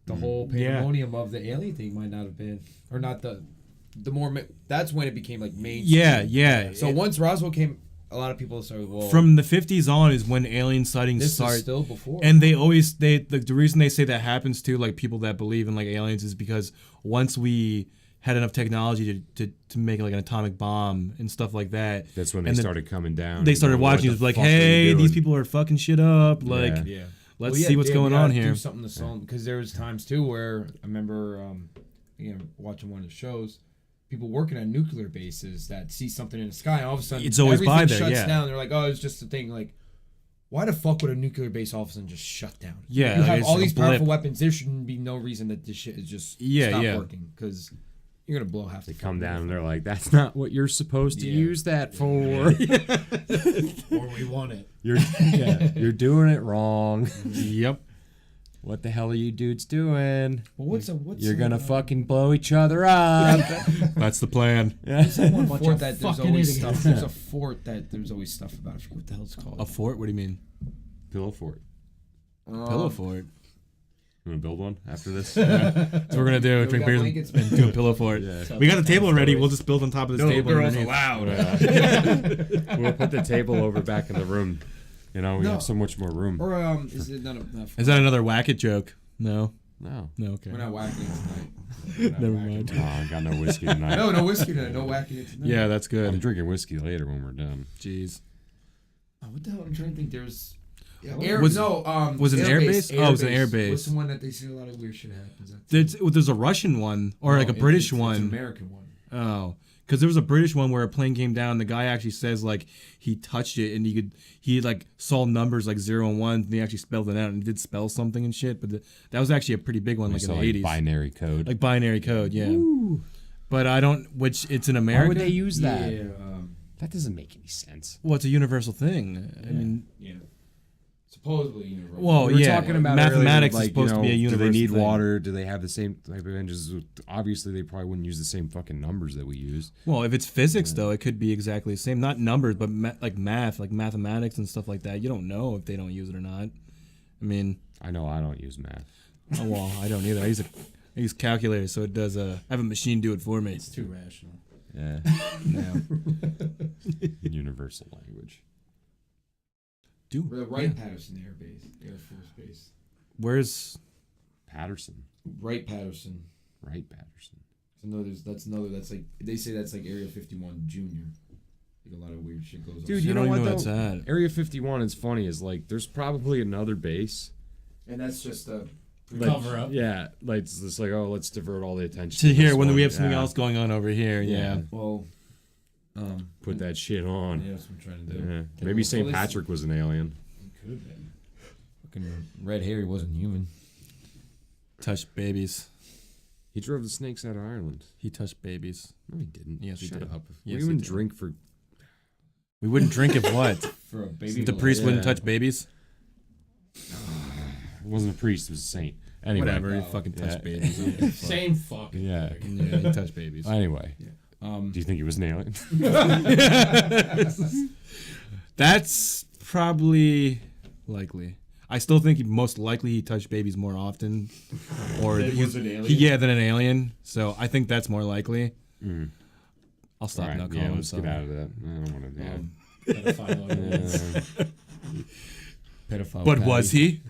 the whole Yeah. pandemonium of the alien thing might not have been, or not the more. That's when it became like mainstream. Yeah, yeah. So once Roswell came, a lot of people started. Well, From the 50s on is when alien sightings this start. is still before. And they always the reason they say that happens to like people that believe in like aliens is because once we had enough technology to make like an atomic bomb and stuff like that. that's when they and then started coming down. They and started going, "What watching the it like, fuck are you hey, these doing?" people are fucking shit up. Like, Yeah. yeah. let's Well, yeah, see what's yeah, going we gotta on here. Do something to solve because there was times too where I remember, watching one of the shows, people working on nuclear bases that see something in the sky, and all of a sudden It's always by everything there, shuts yeah. down. They're like, oh, it's just a thing. Like, why the fuck would a nuclear base all of a sudden just shut down? Yeah, you like, have it's all like a these powerful blip. weapons. There shouldn't be no reason that this shit is just Yeah, stop yeah. working because you're gonna blow half the They come fucking down and they're like, "That's not what you're supposed to Yeah. use that for. Or we want it. You're doing it wrong. Yep. What the hell are you dudes doing? Well, what's You're gonna fucking blow each other up." That's the plan. one Bunch fort of that there's fucking always idiots. stuff. There's a fort that there's always stuff about. I forget what the hell it's called. A fort? What do you mean? Pillow fort. Pillow fort. You wanna build one after this? That's what we're gonna do. we Drink got beers blankets. and do a pillow fort. Yeah. We got the table already. We'll just build on top of this table. underneath. allowed. We'll put the table over back in the room. You know, we No. have so much more room. Or is it not? Is that another whack it joke? No. No. No. Okay. We're not whacking it tonight. Never mind. Oh, I got no whiskey tonight. No whiskey tonight. No whacking it tonight. Yeah, that's I'm good. drinking whiskey later when we're done. Jeez. Oh, what the hell? I'm trying to think. There's. Was it an air base? Oh, it was an air base. What's the one that they say a lot of weird shit happens at? There's a Russian one or like a No, British it's an one. American one. Oh, Because there was a British one where a plane came down. The guy actually says like he touched it and he like saw numbers like 0 and 1. And he actually spelled it out and did spell something and shit. But that was actually a pretty big one, like in the 80s. Binary code. Like binary code, yeah. Ooh. But I don't. Which it's in America. Why would they use that? Yeah, that doesn't make any sense. Well, it's a universal thing. I mean, yeah. Supposedly universal. Well, we were yeah. talking about Mathematics earlier, is supposed to be a universal Do they need thing. water? Do they have the same type of engines? Obviously, they probably wouldn't use the same fucking numbers that we use. Well, if it's physics, though, it could be exactly the same. Not numbers, but like math, like mathematics and stuff like that. You don't know if they don't use it or not. I mean, I know I don't use math. Oh, well, I don't either. I use calculator, so it does. I have a machine do it for me. It's too rational. Yeah. Yeah. Universal language. Wright Patterson Air Base, Air Force Base. Where's Patterson? Wright Patterson. Wright Patterson. That's like they say that's like Area 51 Junior. Like a lot of weird shit goes on. Dude, you I know don't what even know though? where that's at. Area 51 is funny. Is like there's probably another base. And that's just a Cover up. Yeah, like it's just like, oh, let's divert all the attention To here this when one. we have something Yeah. else going on over here. Yeah. well. Put that shit on. Yeah, that's what I'm trying to do. Yeah. Maybe St. Well, Patrick was an alien. Could have been. Fucking Red Harry wasn't human. Touched babies. He drove the snakes out of Ireland. He touched babies. No, he didn't. Yes, he Shut did. up. Yes, we he even did. drink for. We wouldn't drink if what? For a baby. The priest wouldn't Yeah. touch babies. It wasn't a priest. It was a saint. Anyway. Whatever. He fucking touched babies. Same fucking Yeah. thing. Yeah, he touched babies. Anyway. Um, Do you think he was an alien? That's probably likely. I still think most likely he touched babies more often, or Than he's- was an alien? than an alien. So I think that's more likely. I'll stop All right, now. yeah, Calling let's him get out of that. I don't want to. Yeah. Pedophile aliens. pedophile. But was he?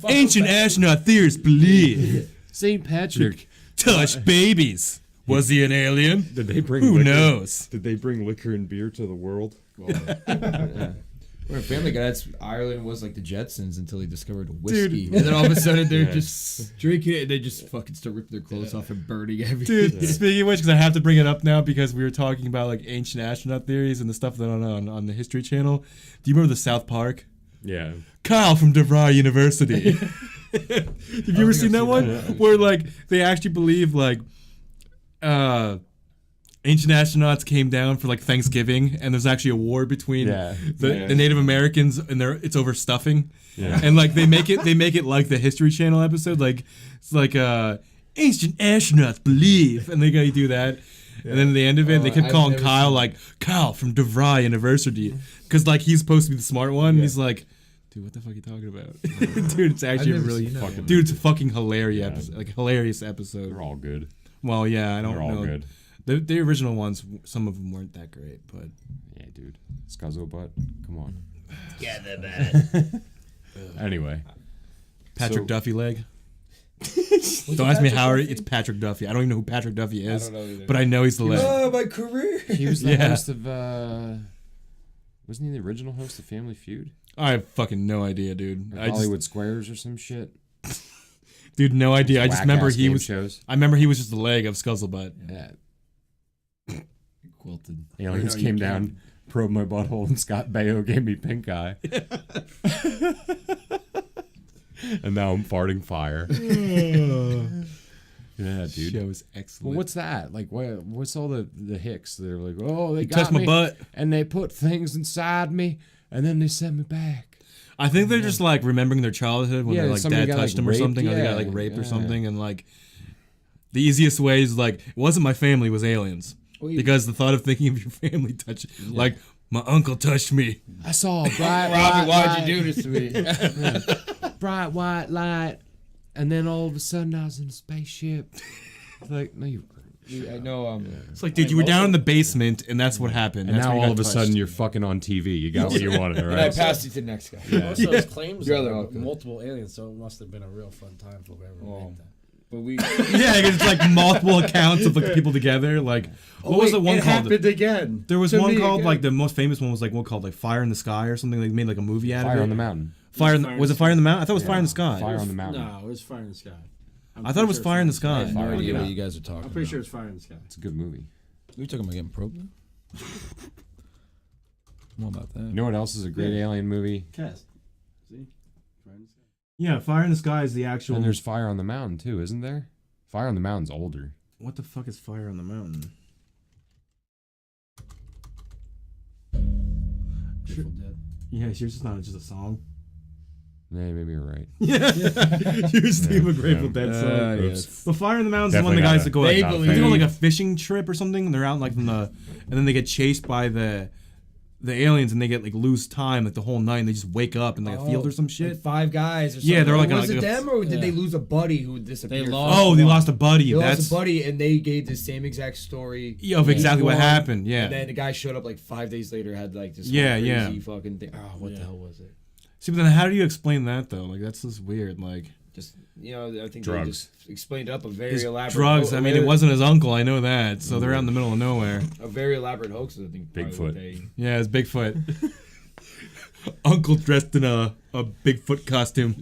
Ancient astronaut theorists believe St. Patrick. touched babies. Was he an alien? Did they bring? Who liquor? knows? Did they bring liquor and beer to the world? We're a Family Guy. That's Ireland was like the Jetsons until they discovered whiskey, and then all of a sudden they're just drinking it, and they just fucking start ripping their clothes off and burning everything. Dude, speaking of which, because I have to bring it up now because we were talking about like ancient astronaut theories and the stuff that on the History Channel. Do you remember the South Park? Yeah. Kyle from DeVry University. Have you ever seen that one? Where like they actually believe like ancient astronauts came down for like Thanksgiving, and there's actually a war between the Native Americans, and it's over stuffing. Yeah. And like they make it like the History Channel episode, like it's like ancient astronauts believe, and they gotta do that. And then at the end of it, they kept I've calling never Kyle seen like Kyle from DeVry University, because like he's supposed to be the smart one. And he's like, dude, what the fuck are you talking about? Dude, it's actually never really seen that fucking. one. Dude, it's a fucking hilarious episode. Like hilarious episode. They're all good. Well, yeah, I don't They're all know. good. The original ones, some of them weren't that great, but Yeah, dude. Scuzzo butt. Come on. Get the bat. Anyway. Patrick So- Duffy leg. Don't ask me how it's Patrick Duffy. I don't even know who Patrick Duffy is, don't know either. but I know he's the leg. Oh, my career. He was the Yeah. host of. Wasn't he the original host of Family Feud? I have fucking no idea, dude. Or I just, Hollywood Squares or some shit. dude, no idea. I just remember Whack-ass he game was. shows. I remember he was just the leg of Scuzzlebutt. Yeah. Quilted. Aliens I know you came can. down, probed my butthole, and Scott Baio gave me pink eye. And now I'm farting fire. Yeah, dude. Show is Well, excellent. what's that? Like, what's all the hicks? They're like, oh, they You got touched my me, butt. and they put things inside me, and then they sent me back. I think they're just like remembering their childhood when Yeah, their like somebody dad got, touched like, them or raped. something, or they got Yeah, like raped or yeah. something, and like the easiest way is like it wasn't my family, it was aliens. Because the thought of thinking of your family touch, like my uncle touched me. I saw a bright Robbie, white why'd you do this to me? bright white light, and then all of a sudden I was in a spaceship. Like, no, you. I know. It's like, dude, you were down in the basement, and that's what happened. And That's now where you all got of a touched. sudden you're fucking on TV. You got what you wanted, And I right? passed it to the next guy. Most of those claims You're are the uncle. multiple aliens, so it must have been a real fun time for whoever made that. But we. Yeah, it's like multiple accounts of like people together. Like, what was the one it called? happened again. There was To one me called again. like the most famous one was like one called like Fire in the Sky or something. Like made like a movie out of it. Fire on the Mountain. Was it Fire in the Mountain? I thought it was Fire in the Sky. Fire on the Mountain. No, it was Fire in the Sky. I thought it was Fire in the Sky. No idea what you guys are talking I'm pretty about. sure it's Fire in the Sky. It's a good movie. We talking about getting probed? I'm all about that. You know what else is a great alien movie? Cast. See? Friends. Yeah, Fire in the Sky is the actual. And there's Fire on the Mountain too, isn't there? Fire on the Mountain's older. What the fuck is Fire on the Mountain? Grateful Dead. Yeah, yours is not just a song. Yeah, maybe you're right. Yeah, yours theme a Grateful Yeah. Dead song. Yes. But Fire in the Mountain's is one of Definitely the guys not that go They like, believe- they go on like a fishing trip or something. And they're out like from and then they get chased by the aliens and they get like lose time like the whole night and they just wake up in like a field or some shit. Like 5 guys or something. Yeah, they're like was on, it like, a- them or did yeah. they lose a buddy who disappeared? They lost- Oh, they lost a buddy. They That's lost a buddy and they gave the same exact story. of exactly what One, happened. Yeah. And then the guy showed up like 5 days later, had like this Yeah, whole yeah. crazy fucking thing. Oh, what the hell was it? See, but then how do you explain that though? Like that's just weird. Like Just, I think Drugs. they just explained up a very it's elaborate drugs. I mean, it wasn't his uncle. I know that. So they're out in the middle of nowhere. a very elaborate hoax. I think probably what Bigfoot. they- Yeah, it's Bigfoot. Uncle dressed in a Bigfoot costume,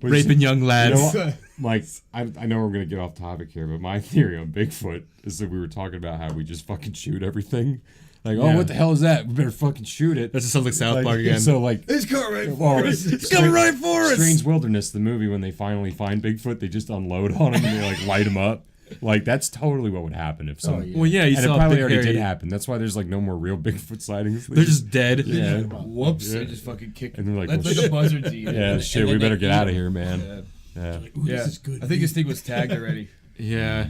raping young lads. You know what? Mike, I know we're gonna get off topic here, but my theory on Bigfoot is that we were talking about how we just fucking shoot everything. Like, Yeah. oh, what the hell is that? We better fucking shoot it. That just sounds like South Like, Park again. So like, It's coming. well, It's coming right for us. Strange Wilderness, the movie, when they finally find Bigfoot, they just unload on him and they like light him up. Like that's totally what would happen if some. Well, yeah, you And it saw probably Big already Hairy- did happen. That's why there's like no more real Bigfoot sightings. They're just dead. yeah, Whoops! Yeah. They just fucking kick. And they're like, That's well, like a shit. buzzard to you. yeah, shit. We better get out of here, man. Yeah. Yeah. I think this thing was tagged already. Yeah,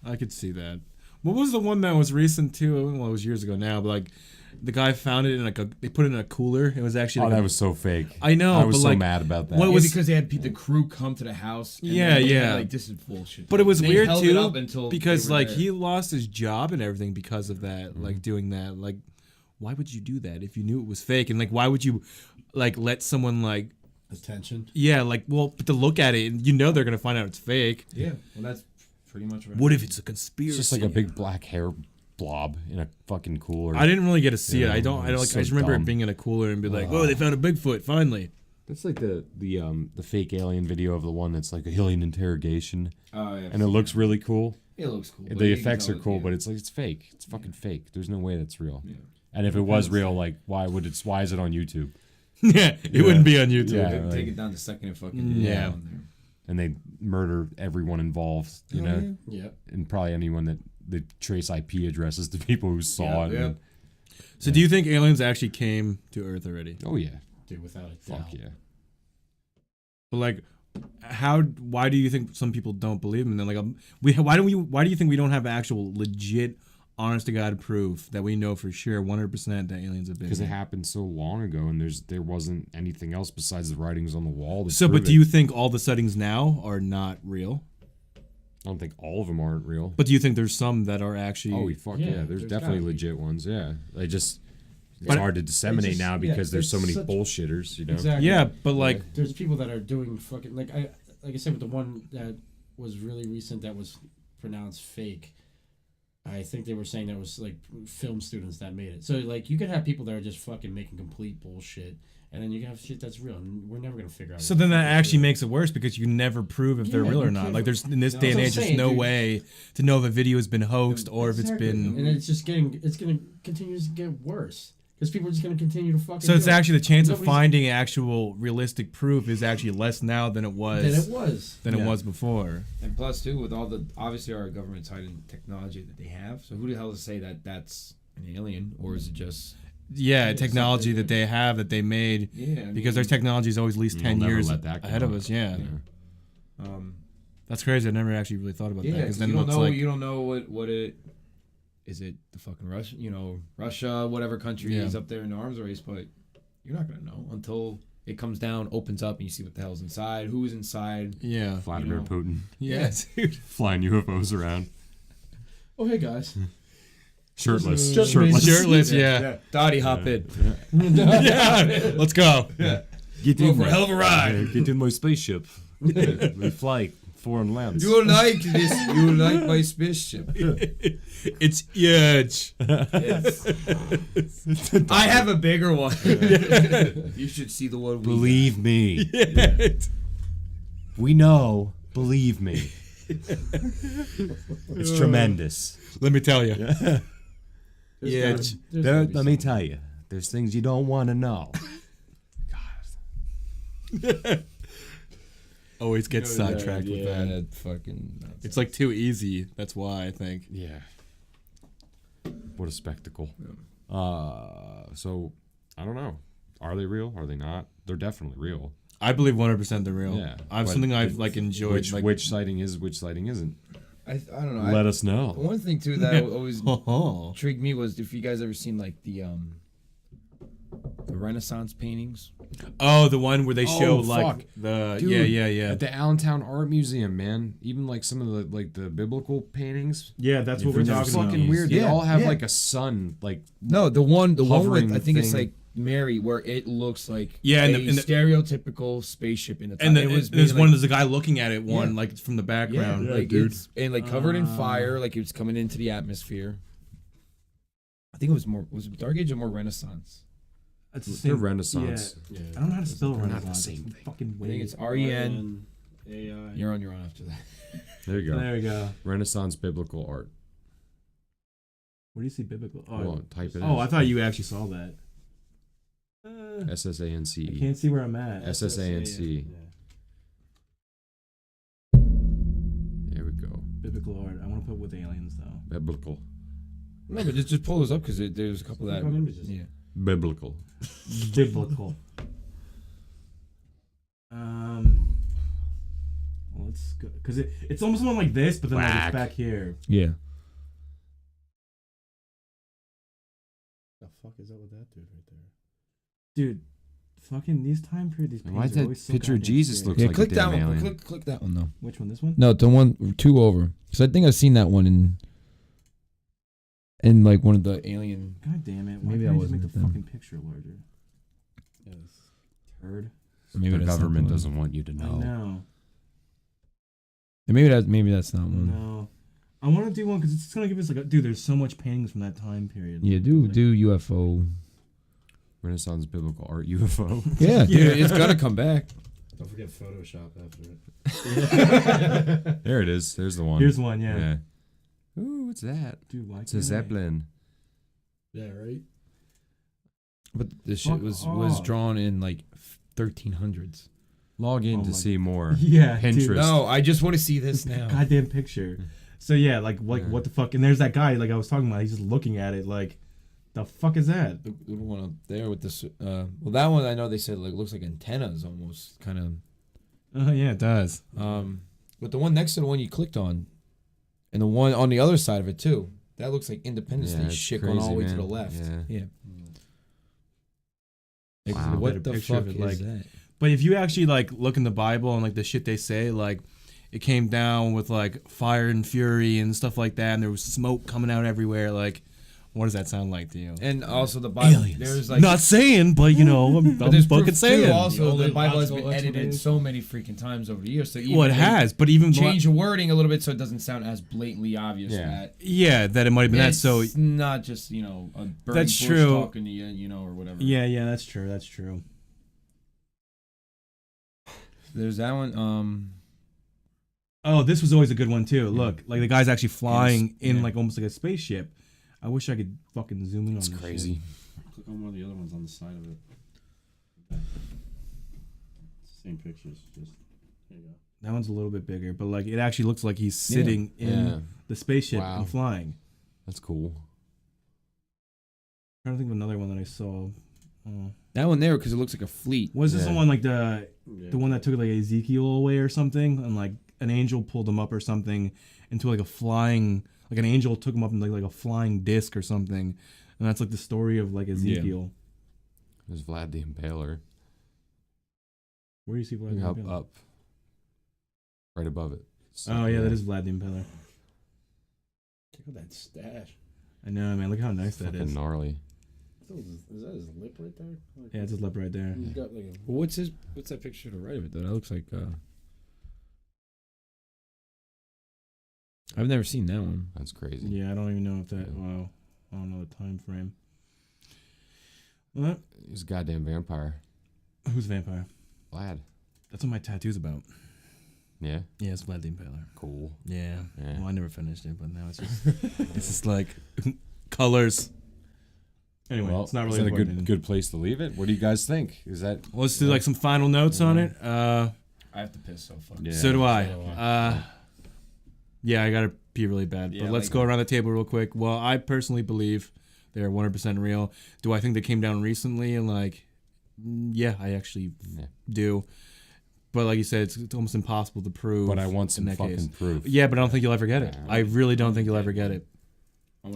I could see that. What was the one that was recent too? Well, it was years ago now, but like the guy found it in like they put it in a cooler. It was actually Oh, like that was so fake. I know, I was but, so like, mad about that. what It was- was because they had the crew come to the house. And Yeah, then they yeah. had, like this is bullshit. But it was They weird held it too up until because they were like there. he lost his job and everything because of that. Like doing that. Like, why would you do that if you knew it was fake? And like, why would you like let someone like Attention. yeah like well but to look at it and you know they're gonna find out it's fake. Yeah, well that's pretty much What if it's a conspiracy? It's just like a big black hair blob in a fucking cooler. I didn't really get to see it. Yeah, I don't like. it's so I just remember dumb. it being in a cooler and be like, "Oh, they found a Bigfoot finally." That's like the fake alien video of the one that's like a alien interrogation, Oh yeah. and it looks really cool. It looks cool. but The you can effects tell are it- cool, yeah. but it's like it's fake. It's fucking fake. There's no way that's real. Yeah. And if it was real, like why is it on YouTube? Yeah, it wouldn't be on YouTube. Yeah. They like- take it down to second and fucking Yeah. on there. And they murder everyone involved, you Oh, know, Yeah. and probably anyone that they trace IP addresses to people who saw it. Yeah. and- So, do you think aliens actually came to Earth already? oh yeah, Dude, without a fuck doubt. yeah. But like, why do you think some people don't believe them? And then like, why do you think we don't have actual legit, honest to God proof that we know for sure 100% that aliens have been? Because it here? happened so long ago, and there wasn't anything else besides the writings on the wall. To So, prove but do it. you think all the sightings now are not real? I don't think all of them aren't real. But do you think there's some that are actually? Oh, fuck yeah! Yeah, There's there's definitely gotta be. legit ones. Yeah, they just it's But- hard to disseminate just- now yeah, because there's so it's many such- bullshitters. You know. Exactly. yeah, but like, There's people that are doing fucking like I said with the one that was really recent that was pronounced fake. I think they were saying that was like film students that made it. So like you could have people that are just fucking making complete bullshit, and then you can have shit that's real, and we're never gonna figure out. so what then the that fuck is actually real. makes it worse because you never prove if they're Yeah, real or you not. can't- Like there's in this No, day and that's age, what there's I'm no saying, way to know if a video has been hoaxed or if it's Exactly. been. and it's gonna continue to get worse because people are just gonna continue to fucking. So it's do it. actually the chance of Nobody's- finding actual realistic proof is actually less now than it was than it was. than it Yeah. was before. And plus, too, with all the obviously our government's hiding technology that they have. So who the hell to say that that's an alien or is it just? Yeah, Yeah, technology something- that they have that they made Yeah, because their technology is always at least We'll 10 never years let that come ahead of out. us. Yeah. Um, That's crazy. I never actually really thought about that yeah, because 'cause then you don't it's know. like You don't know what it is. It the fucking Russia, Russia, whatever country Yeah. is up there in the arms race, but you're not gonna know until it comes down, opens up, and you see what the hell's inside, who's inside. yeah. Vladimir You know. Putin Yeah, dude. flying UFOs around, Oh hey guys. shirtless, Just shirtless. Shirtless, yeah. Dottie, hop in. Yeah. Let's go. Get Go for a hell of a ride. Get in my spaceship. We fly foreign lands. You like this? You like my spaceship? It's huge. I have a bigger one. You should see the one. Believe me. We know. Believe me. It's tremendous. Let me tell you. Yeah, Let me tell you, there's things you don't want to know. Always get sidetracked with that. That fucking nonsense. It's like too easy. That's why I think. Yeah. What a spectacle. So, I don't know. Are they real? Are they not? They're definitely real. I believe 100% they're real. Yeah. I've But something I've like enjoyed. Which sighting is, which sighting isn't? I don't know. Let us know. One thing too that always Oh. intrigued me was if you guys ever seen like the Renaissance paintings. Oh, the one where they show Oh, like fuck. the Dude, yeah. At the Allentown Art Museum, man. Even like some of the like the biblical paintings. Yeah, that's what we're They're talking about. fucking weird. They Yeah, all have yeah. like a sun, like No, the one Hovering with I think it's thing. like Mary, where it looks like Yeah, and a the stereotypical spaceship in the top. And it was there's made, one. like, There's a guy looking at it. One Yeah. like from the background. like it's and like covered in fire, like it was coming into the atmosphere. I think it was it Dark Age or more Renaissance? That's the they're same. Renaissance. Yeah. I don't know how to spell They're not Renaissance. the same It's thing. Fucking I weird. think it's REN. AI. You're on after that. There you go. There we go. Renaissance biblical art. Where do you see biblical? Oh, Well, type it oh, in. I thought you actually saw that. I SSANCE. can't see where I'm at. SSANC. There we go. Biblical art. I want to put with aliens though. Biblical. No, but just pull those up because there's a couple that. Click on images. Yeah. Biblical. Biblical. Let's go because it's almost one like this, but then like Whack. it's back here. Yeah. The fuck is up with that dude right there? Dude, fucking these time period, these Why paintings does are that always so picture of goddamn Jesus scary. look Yeah, like click a that damn one. alien? Click that one though. Which one? This one? No, the one two over. Because I think I've seen that one in like one of the alien. God damn it! Why Maybe can't that I just make the wasn't them. fucking picture larger? Yes. Turd. Maybe The that's government not the one. doesn't want you to I know. know. Yeah, maybe that's not one. No. I want to do one because it's gonna give us like, dude. There's so much paintings from that time period. Yeah, Like, do UFO. Renaissance biblical art UFO. Yeah, dude, it's gotta come back. Don't forget Photoshop after it. There it is. There's the one. Here's one. Yeah. Ooh, what's that? Dude, why It's a can't I- Zeppelin. Yeah, right? But this shit Fuck was off. drawn in like 1300s. Log in Oh to my- see more. Yeah. Pinterest. Dude, No, I just want to see this now. goddamn picture. So yeah, like Yeah. what the fuck? And there's that guy like I was talking about. He's just looking at it like, the fuck is that? The one up there with this. Well, that one I know they said like looks like antennas almost, kind of. Oh yeah, it does. But the one next to the one you clicked on, and the one on the other side of it too, that looks like Independence Day it's shit going all the way crazy, to the man. left. Yeah. Like, Wow. what Better the picture fuck of it, is like- that? But if you actually like look in the Bible and like the shit they say, like it came down with like fire and fury and stuff like that, and there was smoke coming out everywhere. Like, what does that sound like to you? And also the Bible. There's like Not saying, but you know, I'm but there's fucking proof, saying. too. Also, The the Bible has logical been edited explanation. so many freaking times over the years. So even Well, it they has, but even change the wording a little bit so it doesn't sound as blatantly obvious Yeah. that yeah, that it might have been that. it's So not just a burning That's bush true. talking to you, or whatever. yeah, that's true. That's true. There's that one. Oh, this was always a good one too. Look, like the guy's actually flying in yeah. like almost like a spaceship. I wish I could fucking zoom in It's on this crazy. Click on one of the other ones on the side of it. Okay. Same pictures. Just there you go. That one's a little bit bigger, but like it actually looks like he's sitting in Yeah. the spaceship Wow. and flying. That's cool. I'm trying to think of another one that I saw. That one there because it looks like a fleet. Was this Yeah. the one like the Yeah. one that took like Ezekiel away or something, and like an angel pulled him up or something into like a flying, like an angel took him up in like a flying disc or something, and that's like the story of like Ezekiel. There's Vlad the Impaler. Where do you see Vlad? the Up, Impaler? up. Right above it. So, Oh yeah, that is Vlad the Impaler. Check out that stash. I know, man. Look how nice that fucking is. gnarly. Is that his lip right there? Like, Yeah, it's his lip right there. he's got like a Well, what's that picture to the right of it though? That looks like. I've never seen that one. That's crazy. Yeah, I don't even know if that. Wow, I don't know the time frame. What? He's a goddamn vampire. Who's vampire? Vlad. That's what my tattoo's about. Yeah. Yeah, it's Vlad the Impaler. Cool. Yeah. Yeah. Well, I never finished it, but now it's just it's just like colors. Anyway, Well, it's not really is that a important. good place to leave it? What do you guys think? Is that Well, let's do like some final notes on it. I have to piss so fucking. Yeah. So do I. So do I. Yeah, I gotta pee really bad. Yeah, But let's like- go around the table real quick. Well, I personally believe they're 100% real. Do I think they came down recently? And like, yeah, I actually do. But like you said, it's almost impossible to prove. But I want some in that fucking case. proof. Yeah, but I don't think you'll ever get it. Yeah. I really don't think you'll ever get it.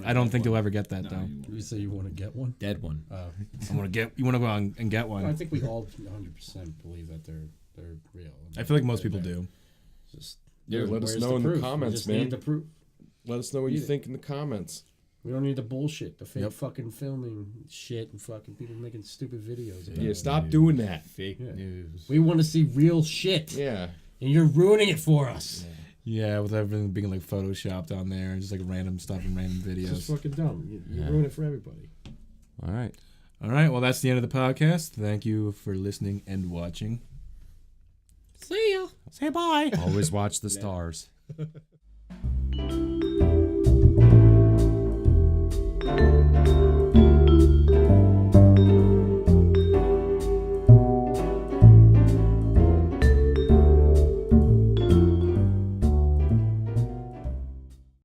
I don't think you'll ever get that No, though. You say you want to get one? Dead one. You want to go out and get I one. think we all 100% believe that they're real. I feel like most people do. Just Yeah, let us where's know in the proof? comments, we just man. Need the proof. Let us know what you Need it. think in the comments. We don't need the bullshit, the fake Yep. fucking filming shit and fucking people making stupid videos. About Yeah, it. stop doing that. Fake Yeah. news. We want to see real shit, Yeah. and you're ruining it for us. Yeah, with everything being like photoshopped on there, and just like random stuff and random It's just videos. fucking dumb. You Yeah. ruin it for everybody. All right. All right, well that's the end of the podcast. Thank you for listening and watching. See ya. Say bye. Always watch the stars.